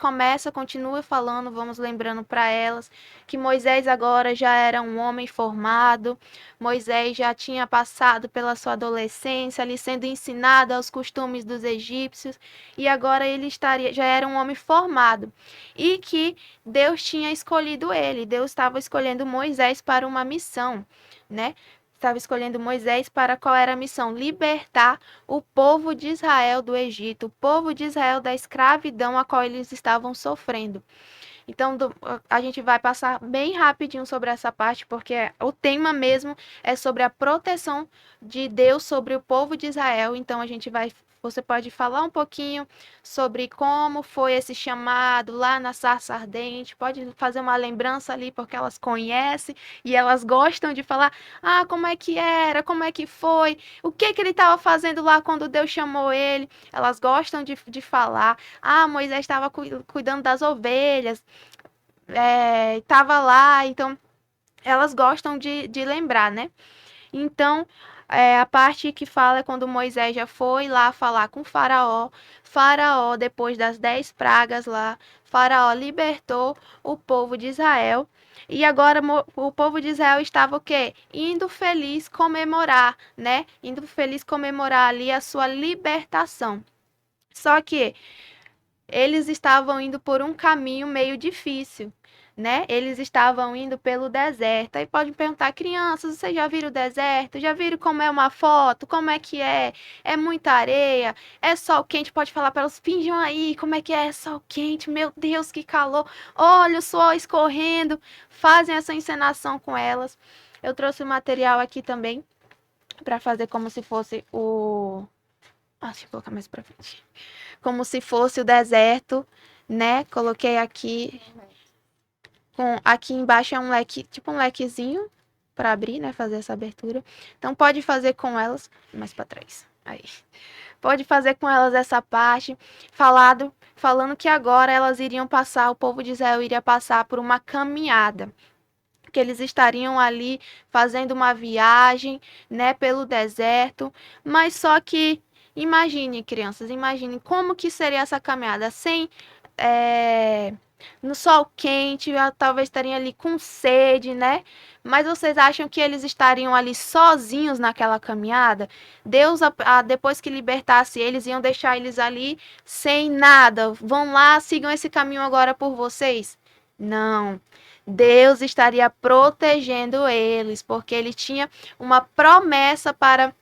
continua falando, vamos lembrando para elas que Moisés agora já era um homem formado, Moisés já tinha passado pela sua adolescência, ali sendo ensinado aos costumes dos egípcios, e agora ele já era um homem formado, e que Deus tinha escolhido ele, Deus estava escolhendo Moisés para uma missão, né? Estava escolhendo Moisés para qual era a missão? Libertar o povo de Israel do Egito, o povo de Israel da escravidão a qual eles estavam sofrendo. Então, a gente vai passar bem rapidinho sobre essa parte, porque o tema mesmo é sobre a proteção de Deus sobre o povo de Israel. Então, você pode falar um pouquinho sobre como foi esse chamado lá na sarça ardente, pode fazer uma lembrança ali, porque elas conhecem e elas gostam de falar, como é que era, como é que foi, o que ele estava fazendo lá quando Deus chamou ele. Elas gostam de falar, Moisés estava cuidando das ovelhas, estava lá, então elas gostam de lembrar, né? Então, a parte que fala é quando Moisés já foi lá falar com Faraó. Faraó, depois das 10 pragas lá, Faraó libertou o povo de Israel. E agora o povo de Israel estava o quê? Indo feliz comemorar, né? Indo feliz comemorar ali a sua libertação. Só que eles estavam indo por um caminho meio difícil, né? Eles estavam indo pelo deserto. Aí pode perguntar, crianças, vocês já viram o deserto? Já viram como é uma foto? Como é que é? É muita areia? É sol quente? Pode falar para elas, finjam aí como é que é sol quente. Meu Deus, que calor. Olha o suor escorrendo. Fazem essa encenação com elas. Eu trouxe o material aqui também para fazer como se fosse o... deixa eu colocar mais para frente. Como se fosse o deserto, né? Coloquei aqui. Aqui embaixo é um leque, tipo um lequezinho para abrir, né? Fazer essa abertura. Então pode fazer com elas, mais para trás. Aí. Pode fazer com elas essa parte, falando que agora elas iriam passar, o povo de Israel iria passar por uma caminhada. Que eles estariam ali fazendo uma viagem, né, pelo deserto, mas só que imagine, crianças, imagine como que seria essa caminhada sem no sol quente, talvez estariam ali com sede, né? Mas vocês acham que eles estariam ali sozinhos naquela caminhada? Deus, depois que libertasse eles, iam deixar eles ali sem nada. Vão lá, sigam esse caminho agora por vocês? Não. Deus estaria protegendo eles, porque ele tinha uma promessa para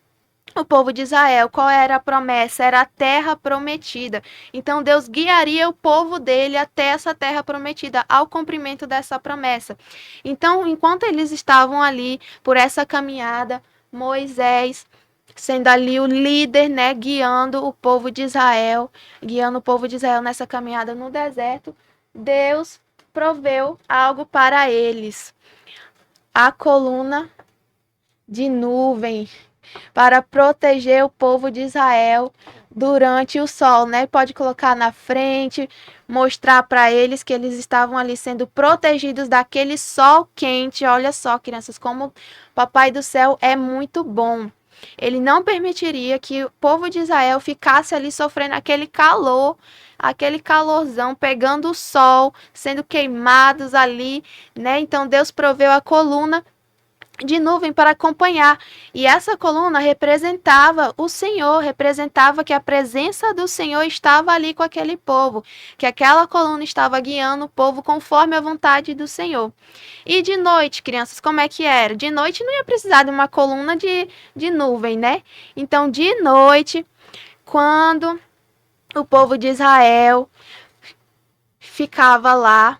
o povo de Israel. Qual era a promessa? Era a terra prometida. Então Deus guiaria o povo dele até essa terra prometida, ao cumprimento dessa promessa. Então, enquanto eles estavam ali por essa caminhada, Moisés sendo ali o líder, né, guiando o povo de Israel, nessa caminhada no deserto, Deus proveu algo para eles. A coluna de nuvem para proteger o povo de Israel durante o sol, né? Pode colocar na frente, mostrar para eles que eles estavam ali sendo protegidos daquele sol quente. Olha só, crianças, como o Papai do Céu é muito bom. Ele não permitiria que o povo de Israel ficasse ali sofrendo aquele calor, aquele calorzão, pegando o sol, sendo queimados ali, né? Então Deus proveu a coluna de nuvem para acompanhar. E essa coluna representava o Senhor, representava que a presença do Senhor estava ali com aquele povo, que aquela coluna estava guiando o povo conforme a vontade do Senhor. E de noite, crianças, como é que era? De noite não ia precisar de uma coluna de nuvem, né? Então, de noite, quando o povo de Israel ficava lá,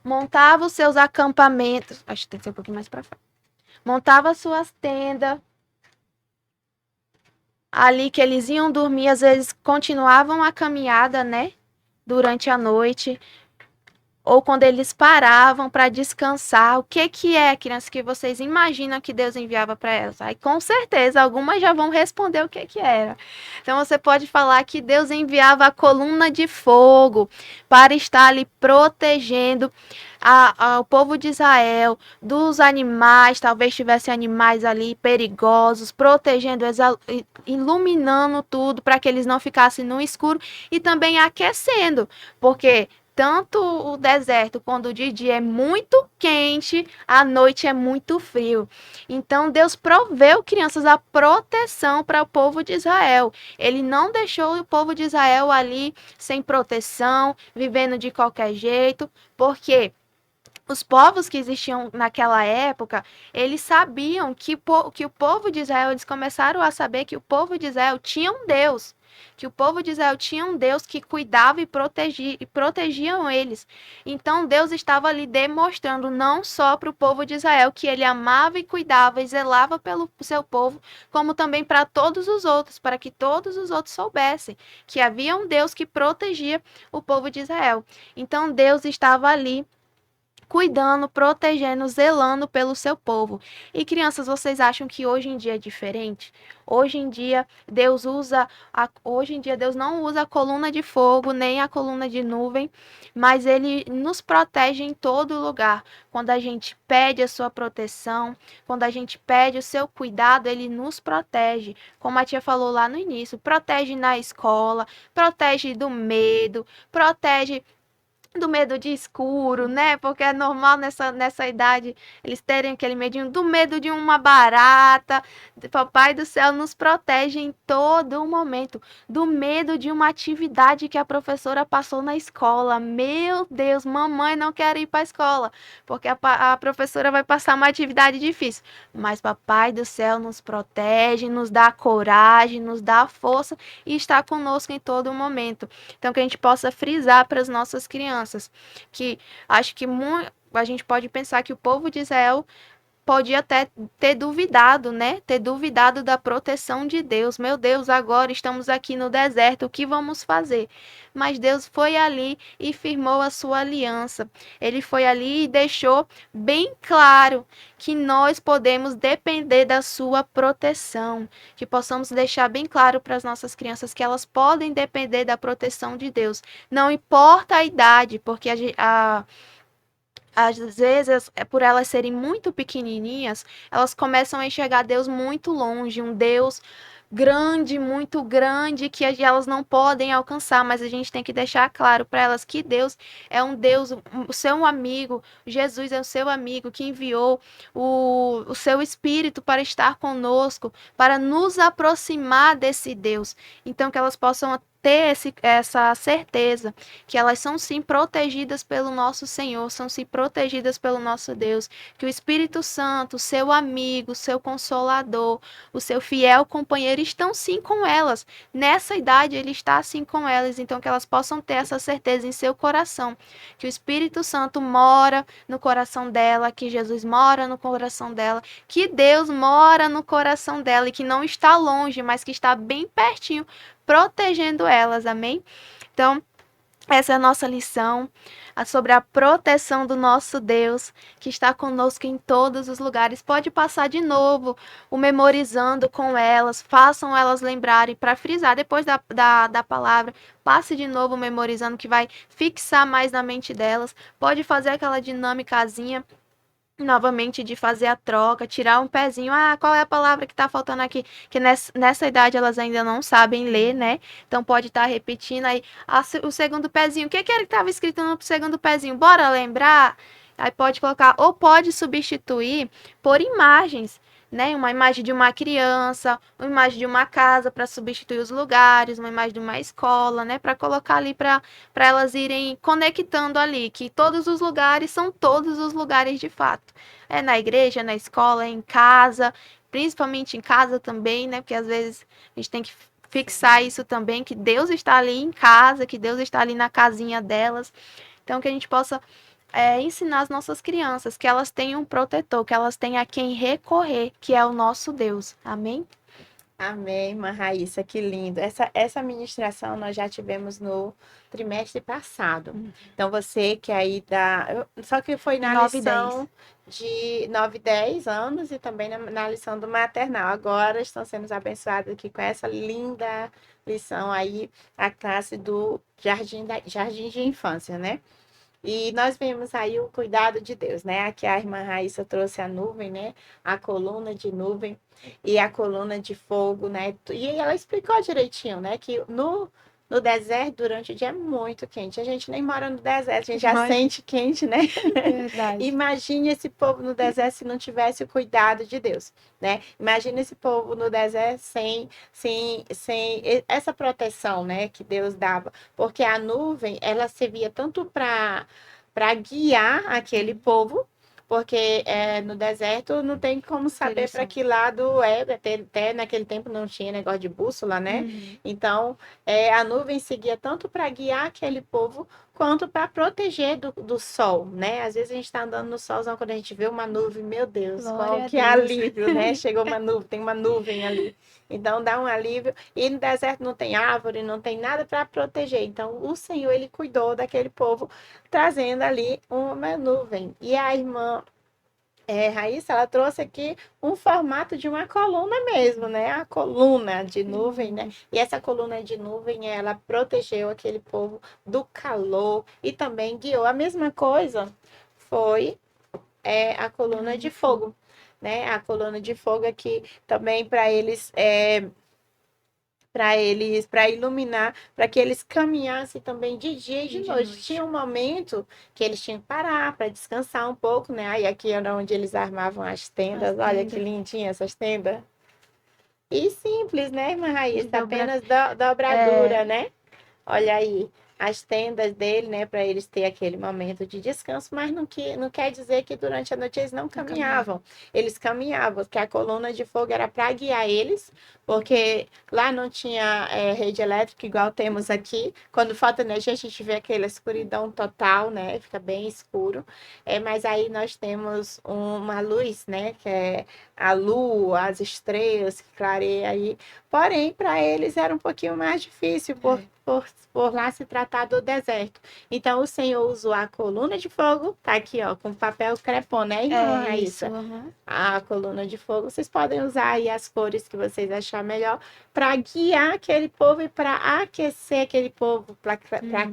montava os seus acampamentos. Acho que tem que ser um pouquinho mais para frente. Montava suas tendas, ali que eles iam dormir, às vezes continuavam a caminhada, né, durante a noite, ou quando eles paravam para descansar. O que é, crianças, que vocês imaginam que Deus enviava para elas? Aí, com certeza, algumas já vão responder o que era. Então, você pode falar que Deus enviava a coluna de fogo para estar ali protegendo o povo de Israel dos animais, talvez tivesse animais ali perigosos, protegendo, iluminando tudo para que eles não ficassem no escuro e também aquecendo, porque tanto o deserto quando de dia é muito quente, à noite é muito frio. Então Deus proveu, crianças, a proteção para o povo de Israel. Ele não deixou o povo de Israel ali sem proteção, vivendo de qualquer jeito, porque os povos que existiam naquela época, eles sabiam que o povo de Israel, eles começaram a saber que o povo de Israel tinha um Deus, que o povo de Israel tinha um Deus que cuidava e protegiam eles. Então Deus estava ali demonstrando não só para o povo de Israel que ele amava e cuidava e zelava pelo seu povo, como também para todos os outros, para que todos os outros soubessem que havia um Deus que protegia o povo de Israel. Então Deus estava ali cuidando, protegendo, zelando pelo seu povo. E crianças, vocês acham que hoje em dia é diferente? Hoje em dia Deus não usa a coluna de fogo nem a coluna de nuvem, mas ele nos protege em todo lugar. Quando a gente pede a sua proteção, quando a gente pede o seu cuidado, ele nos protege. Como a tia falou lá no início, protege na escola, protege do medo, protege do medo de escuro, né? Porque é normal nessa idade eles terem aquele medinho do medo de uma barata. Papai do Céu nos protege em todo momento do medo de uma atividade que a professora passou na escola. Meu Deus, mamãe não quer ir para a escola, porque a professora vai passar uma atividade difícil. Mas Papai do Céu nos protege, nos dá coragem, nos dá força e está conosco em todo momento. Então, que a gente possa frisar para as nossas crianças, que acho que a gente pode pensar que o povo de Israel podia até ter duvidado, né? Ter duvidado da proteção de Deus. Meu Deus, agora estamos aqui no deserto, o que vamos fazer? Mas Deus foi ali e firmou a sua aliança. Ele foi ali e deixou bem claro que nós podemos depender da sua proteção. Que possamos deixar bem claro para as nossas crianças que elas podem depender da proteção de Deus. Não importa a idade, porque às vezes, por elas serem muito pequenininhas, elas começam a enxergar Deus muito longe, um Deus grande, muito grande, que elas não podem alcançar, mas a gente tem que deixar claro para elas que Deus é um Deus, o seu amigo, Jesus é o seu amigo que enviou o seu Espírito para estar conosco, para nos aproximar desse Deus. Então, que elas possam ter essa certeza que elas são sim protegidas pelo nosso Senhor, são sim protegidas pelo nosso Deus, que o Espírito Santo, seu amigo, seu consolador, o seu fiel companheiro estão sim com elas. Nessa idade ele está sim com elas, então que elas possam ter essa certeza em seu coração, que o Espírito Santo mora no coração dela, que Jesus mora no coração dela, que Deus mora no coração dela e que não está longe, mas que está bem pertinho, protegendo elas, amém? Então, essa é a nossa lição sobre a proteção do nosso Deus, que está conosco em todos os lugares. Pode passar de novo o memorizando com elas, façam elas lembrarem, para frisar depois da palavra, passe de novo memorizando, que vai fixar mais na mente delas. Pode fazer aquela dinâmicazinha novamente de fazer a troca, tirar um pezinho. Ah, qual é a palavra que está faltando aqui? Que nessa idade elas ainda não sabem ler, né? Então pode estar repetindo aí o segundo pezinho. O que era que estava escrito no segundo pezinho? Bora lembrar? Aí pode colocar, ou pode substituir por imagens, né? Uma imagem de uma criança, uma imagem de uma casa para substituir os lugares, uma imagem de uma escola, né? Para colocar ali para elas irem conectando ali, que todos os lugares são todos os lugares de fato. É na igreja, na escola, em casa, principalmente em casa também, né? Porque às vezes a gente tem que fixar isso também, que Deus está ali em casa, que Deus está ali na casinha delas. Então que a gente possa ensinar as nossas crianças que elas têm um protetor, que elas têm a quem recorrer, que é o nosso Deus. Amém? Amém, irmã Raíssa, que lindo. Essa ministração nós já tivemos no trimestre passado. Então, você que aí só que foi na 9 e lição de 9 e 10 anos e também na lição do maternal. Agora estão sendo abençoados aqui com essa linda lição aí, a classe do Jardim de Infância, né? E nós vemos aí o cuidado de Deus, né? Aqui a irmã Raíssa trouxe a nuvem, né? A coluna de nuvem e a coluna de fogo, né? E ela explicou direitinho, né? Que no deserto, durante o dia, é muito quente. A gente nem mora no deserto, a gente já sente quente, né? Verdade. Imagine esse povo no deserto se não tivesse o cuidado de Deus, né? Imagine esse povo no deserto sem essa proteção, né? Que Deus dava. Porque a nuvem, ela servia tanto para guiar aquele povo, porque no deserto não tem como saber para que lado até naquele tempo não tinha negócio de bússola, né? Então, a nuvem seguia tanto para guiar aquele povo, quanto para proteger do sol, né? Às vezes a gente está andando no solzão, quando a gente vê uma nuvem, meu Deus, que alívio, né? Chegou uma nuvem, tem uma nuvem ali. Então dá um alívio. E no deserto não tem árvore, não tem nada para proteger. Então o Senhor, ele cuidou daquele povo, trazendo ali uma nuvem. E a irmã Raíssa, ela trouxe aqui um formato de uma coluna mesmo, né? A coluna de nuvem, né? E essa coluna de nuvem, ela protegeu aquele povo do calor e também guiou. A mesma coisa foi a coluna de fogo, né? A coluna de fogo aqui também para iluminar, para que eles caminhassem também de dia e de noite. Tinha um momento que eles tinham que parar para descansar um pouco, né? Aí aqui era onde eles armavam as tendas. Olha que lindinha essas tendas. E simples, né, irmã Raíssa? Apenas dobradura, né? Olha aí, as tendas dele, né, para eles ter aquele momento de descanso, mas não quer dizer que durante a noite eles não caminhavam. Eles caminhavam, porque a coluna de fogo era para guiar eles, porque lá não tinha rede elétrica igual temos aqui. Quando falta energia, a gente vê aquela escuridão total, né? Fica bem escuro. Mas aí nós temos uma luz, né? Que é a lua, as estrelas que clareia aí. Porém, para eles era um pouquinho mais difícil, por lá se tratar do deserto. Então, o Senhor usou a coluna de fogo, tá aqui, ó, com papel crepom, né, irmã É isso. Raíssa? Aham. A coluna de fogo, vocês podem usar aí as cores que vocês acharem melhor para guiar aquele povo e para aquecer aquele povo, para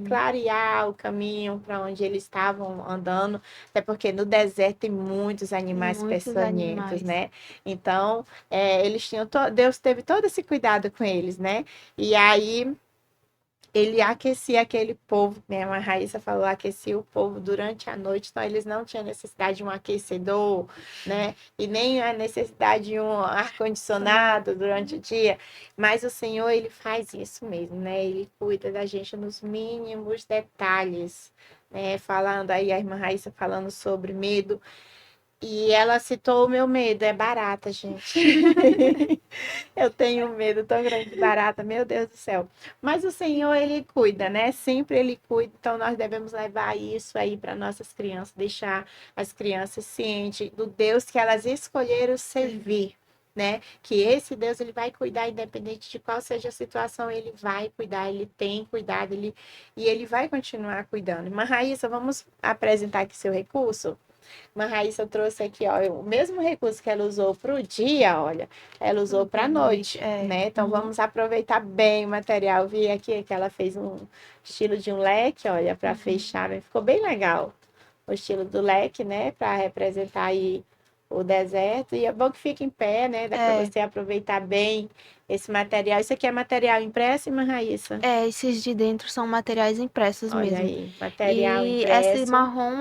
clarear o caminho para onde eles estavam andando, até porque no deserto tem muitos animais Muitos peçonhentos, animais. né? Então, eles tinham Deus teve todo esse cuidado com eles, né? E aí ele aquecia aquele povo, né? A Raíssa falou, aquecia o povo durante a noite, então eles não tinham necessidade de um aquecedor, né? E nem a necessidade de um ar-condicionado durante o dia, mas o Senhor, ele faz isso mesmo, né? Ele cuida da gente nos mínimos detalhes, né? Falando aí, a irmã Raíssa falando sobre medo, e ela citou o meu medo, é barata, gente. Eu tenho um medo tão grande de barata, meu Deus do céu. Mas o Senhor, ele cuida, né? Sempre ele cuida. Então nós devemos levar isso aí para nossas crianças, deixar as crianças cientes do Deus que elas escolheram servir, né? Que esse Deus, ele vai cuidar independente de qual seja a situação, ele vai cuidar, ele tem cuidado, e ele vai continuar cuidando. Mas Raíssa, vamos apresentar aqui seu recurso? Mas Raíssa trouxe aqui, ó, o mesmo recurso que ela usou para o dia, olha, ela usou para a noite, né? Então, vamos aproveitar bem o material. Vi aqui que ela fez um estilo de um leque, olha, para fechar, ficou bem legal o estilo do leque, né? Para representar aí o deserto. E é bom que fique em pé, né? Dá para você aproveitar bem esse material. Isso aqui é material impresso, irmã Raíssa? Esses de dentro são materiais impressos Olha mesmo. aí, material E impresso. esse marrom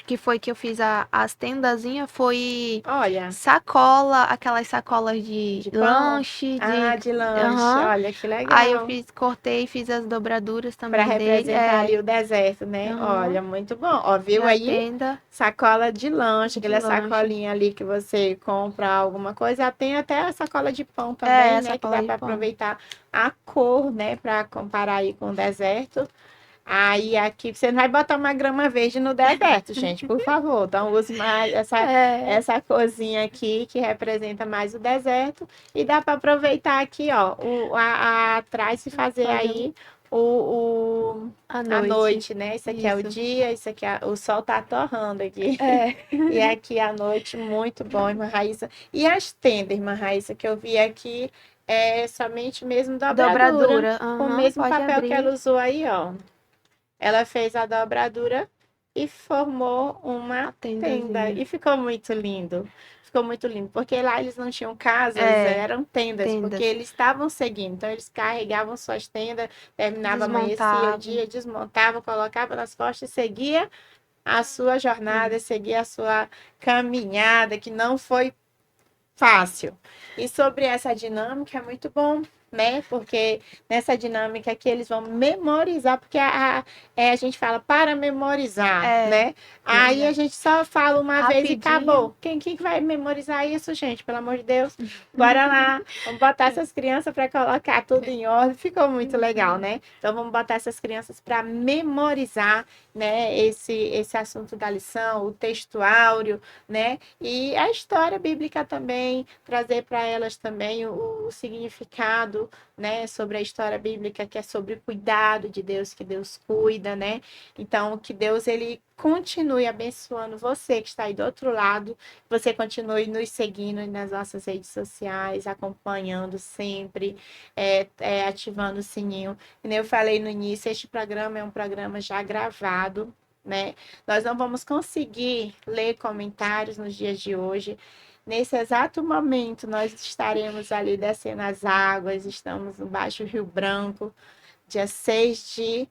que foi que eu fiz as tendazinhas foi Olha, sacola, aquelas sacolas de de pão? lanche, De lanche, Aham. olha que legal. Aí eu cortei e fiz as dobraduras Para também dele. representar ali o deserto, né? Aham. Olha, muito bom. Ó, E viu a aí? tenda Sacola de lanche, de aquela lanche. sacolinha ali que você compra alguma coisa. Tem até a sacola de pão também, a né? Que sacola dá de para pão. aproveitar a cor, né? Para comparar aí com o deserto. Aí aqui você não vai botar uma grama verde no deserto, gente, por favor. Então use mais essa corzinha aqui que representa mais o deserto. E dá para aproveitar aqui, ó, atrás e fazer aí à a noite, né? Isso aqui é o Isso. dia, isso aqui o sol tá torrando aqui. E aqui a noite, muito bom, irmã Raíssa. E as tendas, irmã Raíssa, que eu vi aqui, é somente mesmo dobradura. Com o Aham, mesmo pode papel abrir. que ela usou aí, ó. Ela fez a dobradura e formou uma tenda. tendazinha. E ficou muito lindo. Ficou muito lindo, porque lá eles não tinham casas, eram tendas, porque eles estavam seguindo. Então, eles carregavam suas tendas, terminava, amanhecia o dia, desmontava, colocava nas costas e seguia a sua jornada, seguia a sua caminhada, que não foi fácil. E sobre essa dinâmica é muito bom, né? Porque nessa dinâmica aqui eles vão memorizar, porque a gente fala para memorizar, né? Aí a gente só fala uma vez e acabou. Quem que vai memorizar isso, gente? Pelo amor de Deus. Bora lá, vamos botar essas crianças para colocar tudo em ordem. Ficou muito legal, né? Então vamos botar essas crianças para memorizar, né? Esse assunto da lição, o textuário, né? E a história bíblica também, trazer para elas também o significado, né, sobre a história bíblica, que é sobre o cuidado de Deus, que Deus cuida, né? Então, que Deus, ele continue abençoando você que está aí do outro lado, você continue nos seguindo nas nossas redes sociais, acompanhando sempre, ativando o sininho. Como eu falei no início, este programa é um programa já gravado, né? Nós não vamos conseguir ler comentários nos dias de hoje. Nesse exato momento, nós estaremos ali descendo as águas, estamos no Baixo Rio Branco, dia 6 de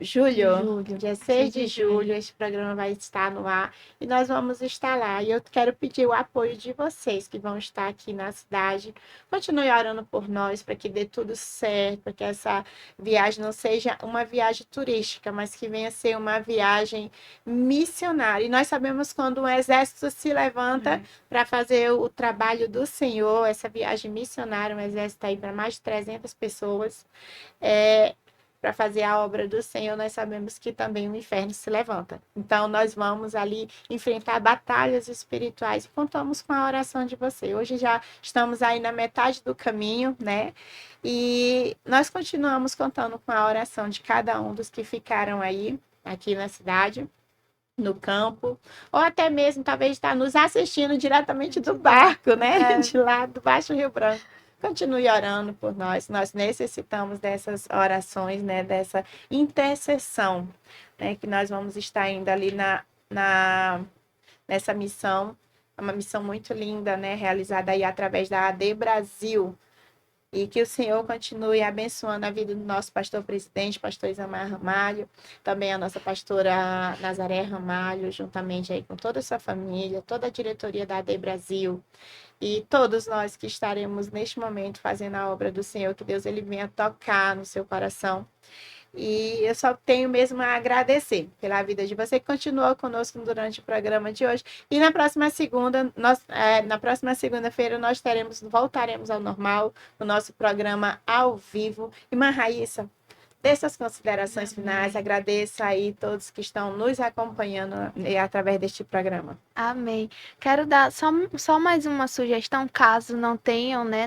julho. Dia 6 de julho, esse programa vai estar no ar e nós vamos estar lá. E eu quero pedir o apoio de vocês que vão estar aqui na cidade. Continue orando por nós para que dê tudo certo, para que essa viagem não seja uma viagem turística, mas que venha a ser uma viagem missionária. E nós sabemos quando um exército se levanta para fazer o trabalho do Senhor, essa viagem missionária, um exército aí para mais de 300 pessoas, para fazer a obra do Senhor, nós sabemos que também o inferno se levanta. Então, nós vamos ali enfrentar batalhas espirituais e contamos com a oração de você. Hoje já estamos aí na metade do caminho, né? E nós continuamos contando com a oração de cada um dos que ficaram aí, aqui na cidade, no campo, ou até mesmo talvez está nos assistindo diretamente do barco, né? De lá do Baixo Rio Branco. Continue orando por nós. Nós necessitamos dessas orações, né? Dessa intercessão, né? Que nós vamos estar indo ali nessa missão. É uma missão muito linda, né? Realizada aí através da AD Brasil. E que o Senhor continue abençoando a vida do nosso pastor presidente, pastor Isamar Ramalho, também a nossa pastora Nazaré Ramalho, juntamente aí com toda a sua família, toda a diretoria da AD Brasil e todos nós que estaremos neste momento fazendo a obra do Senhor, que Deus ele venha tocar no seu coração. E eu só tenho mesmo a agradecer pela vida de você que continuou conosco durante o programa de hoje. E na próxima segunda-feira nós voltaremos ao normal, o nosso programa ao vivo. Irmã Raíssa, dê suas considerações finais, agradeço aí todos que estão nos acompanhando através deste programa. Amém. Quero dar só mais uma sugestão, caso não tenham, né,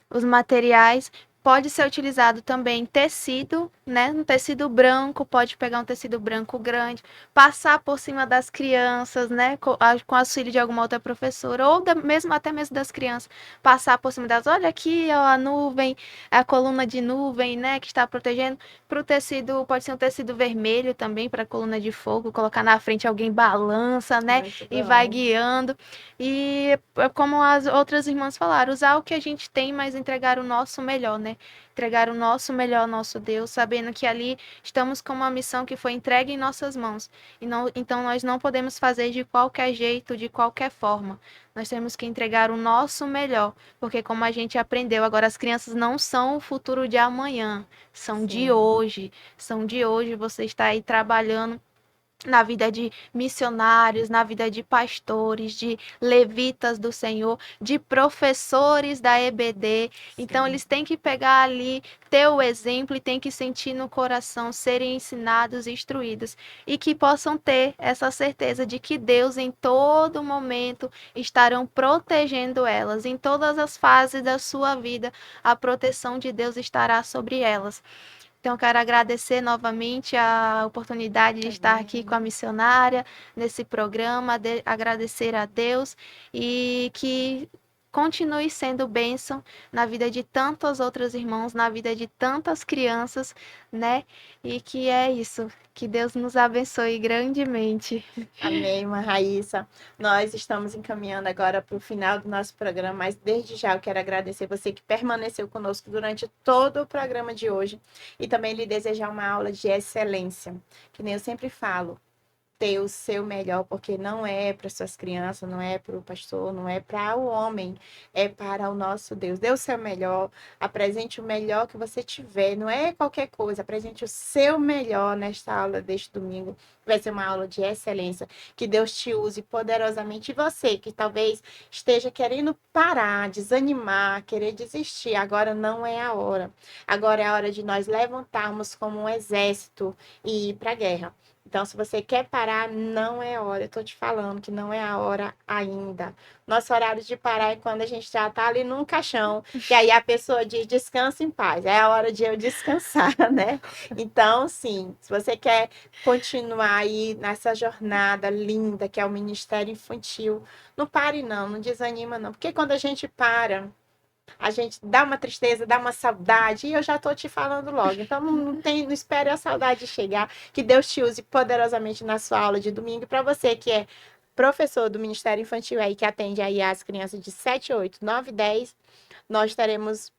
os materiais. Pode ser utilizado também tecido, né? Um tecido branco, pode pegar um tecido branco grande, passar por cima das crianças, né? Com auxílio de alguma outra professora, ou até mesmo das crianças, passar por cima delas. Olha aqui, ó, a nuvem, a coluna de nuvem, né? Que está protegendo. Para o tecido, pode ser um tecido vermelho também, para a coluna de fogo, colocar na frente, alguém balança, né? E vai guiando. E como as outras irmãs falaram, usar o que a gente tem, mas entregar o nosso melhor, né? Entregar o nosso melhor ao nosso Deus, sabendo que ali estamos com uma missão que foi entregue em nossas mãos. Então nós não podemos fazer de qualquer jeito, de qualquer forma. Nós temos que entregar o nosso melhor, porque como a gente aprendeu, agora as crianças não são o futuro de amanhã, são de hoje. São de hoje, você está aí trabalhando na vida de missionários, na vida de pastores, de levitas do Senhor, de professores da EBD. Então, eles têm que pegar ali, ter o exemplo e têm que sentir no coração, serem ensinados e instruídos. E que possam ter essa certeza de que Deus, em todo momento, estarão protegendo elas. Em todas as fases da sua vida, a proteção de Deus estará sobre elas. Então, quero agradecer novamente a oportunidade de estar aqui com a missionária nesse programa, agradecer a Deus e que continue sendo bênção na vida de tantos outros irmãos, na vida de tantas crianças, né? E que é isso, que Deus nos abençoe grandemente. Amém, irmã Raíssa. Nós estamos encaminhando agora para o final do nosso programa, mas desde já eu quero agradecer você que permaneceu conosco durante todo o programa de hoje e também lhe desejar uma aula de excelência, que nem eu sempre falo. Ter o seu melhor, porque não é para suas crianças, não é para o pastor, não é para o homem, é para o nosso Deus. Dê o seu melhor, apresente o melhor que você tiver, não é qualquer coisa, apresente o seu melhor nesta aula deste domingo. Vai ser uma aula de excelência, que Deus te use poderosamente. E você, que talvez esteja querendo parar, desanimar, querer desistir, agora não é a hora. Agora é a hora de nós levantarmos como um exército e ir para a guerra. Então, se você quer parar, não é hora. Eu estou te falando que não é a hora ainda. Nosso horário de parar é quando a gente já está ali num caixão, e aí a pessoa diz, descansa em paz. É a hora de eu descansar, né? Então, sim, se você quer continuar aí nessa jornada linda que é o Ministério Infantil, não pare não, não desanima não. Porque quando a gente para, a gente dá uma tristeza, dá uma saudade, e eu já estou te falando logo. Então, não espere a saudade chegar, que Deus te use poderosamente na sua aula de domingo. Para você que é professor do Ministério Infantil aí, que atende aí as crianças de 7, 8, 9, 10, nós teremos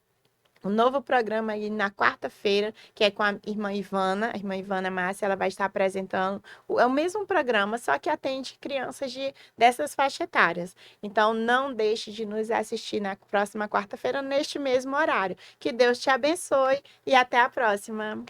um novo programa aí na quarta-feira, que é com a irmã Ivana Márcia, ela vai estar apresentando o mesmo programa, só que atende crianças dessas faixas etárias. Então, não deixe de nos assistir na próxima quarta-feira, neste mesmo horário. Que Deus te abençoe e até a próxima.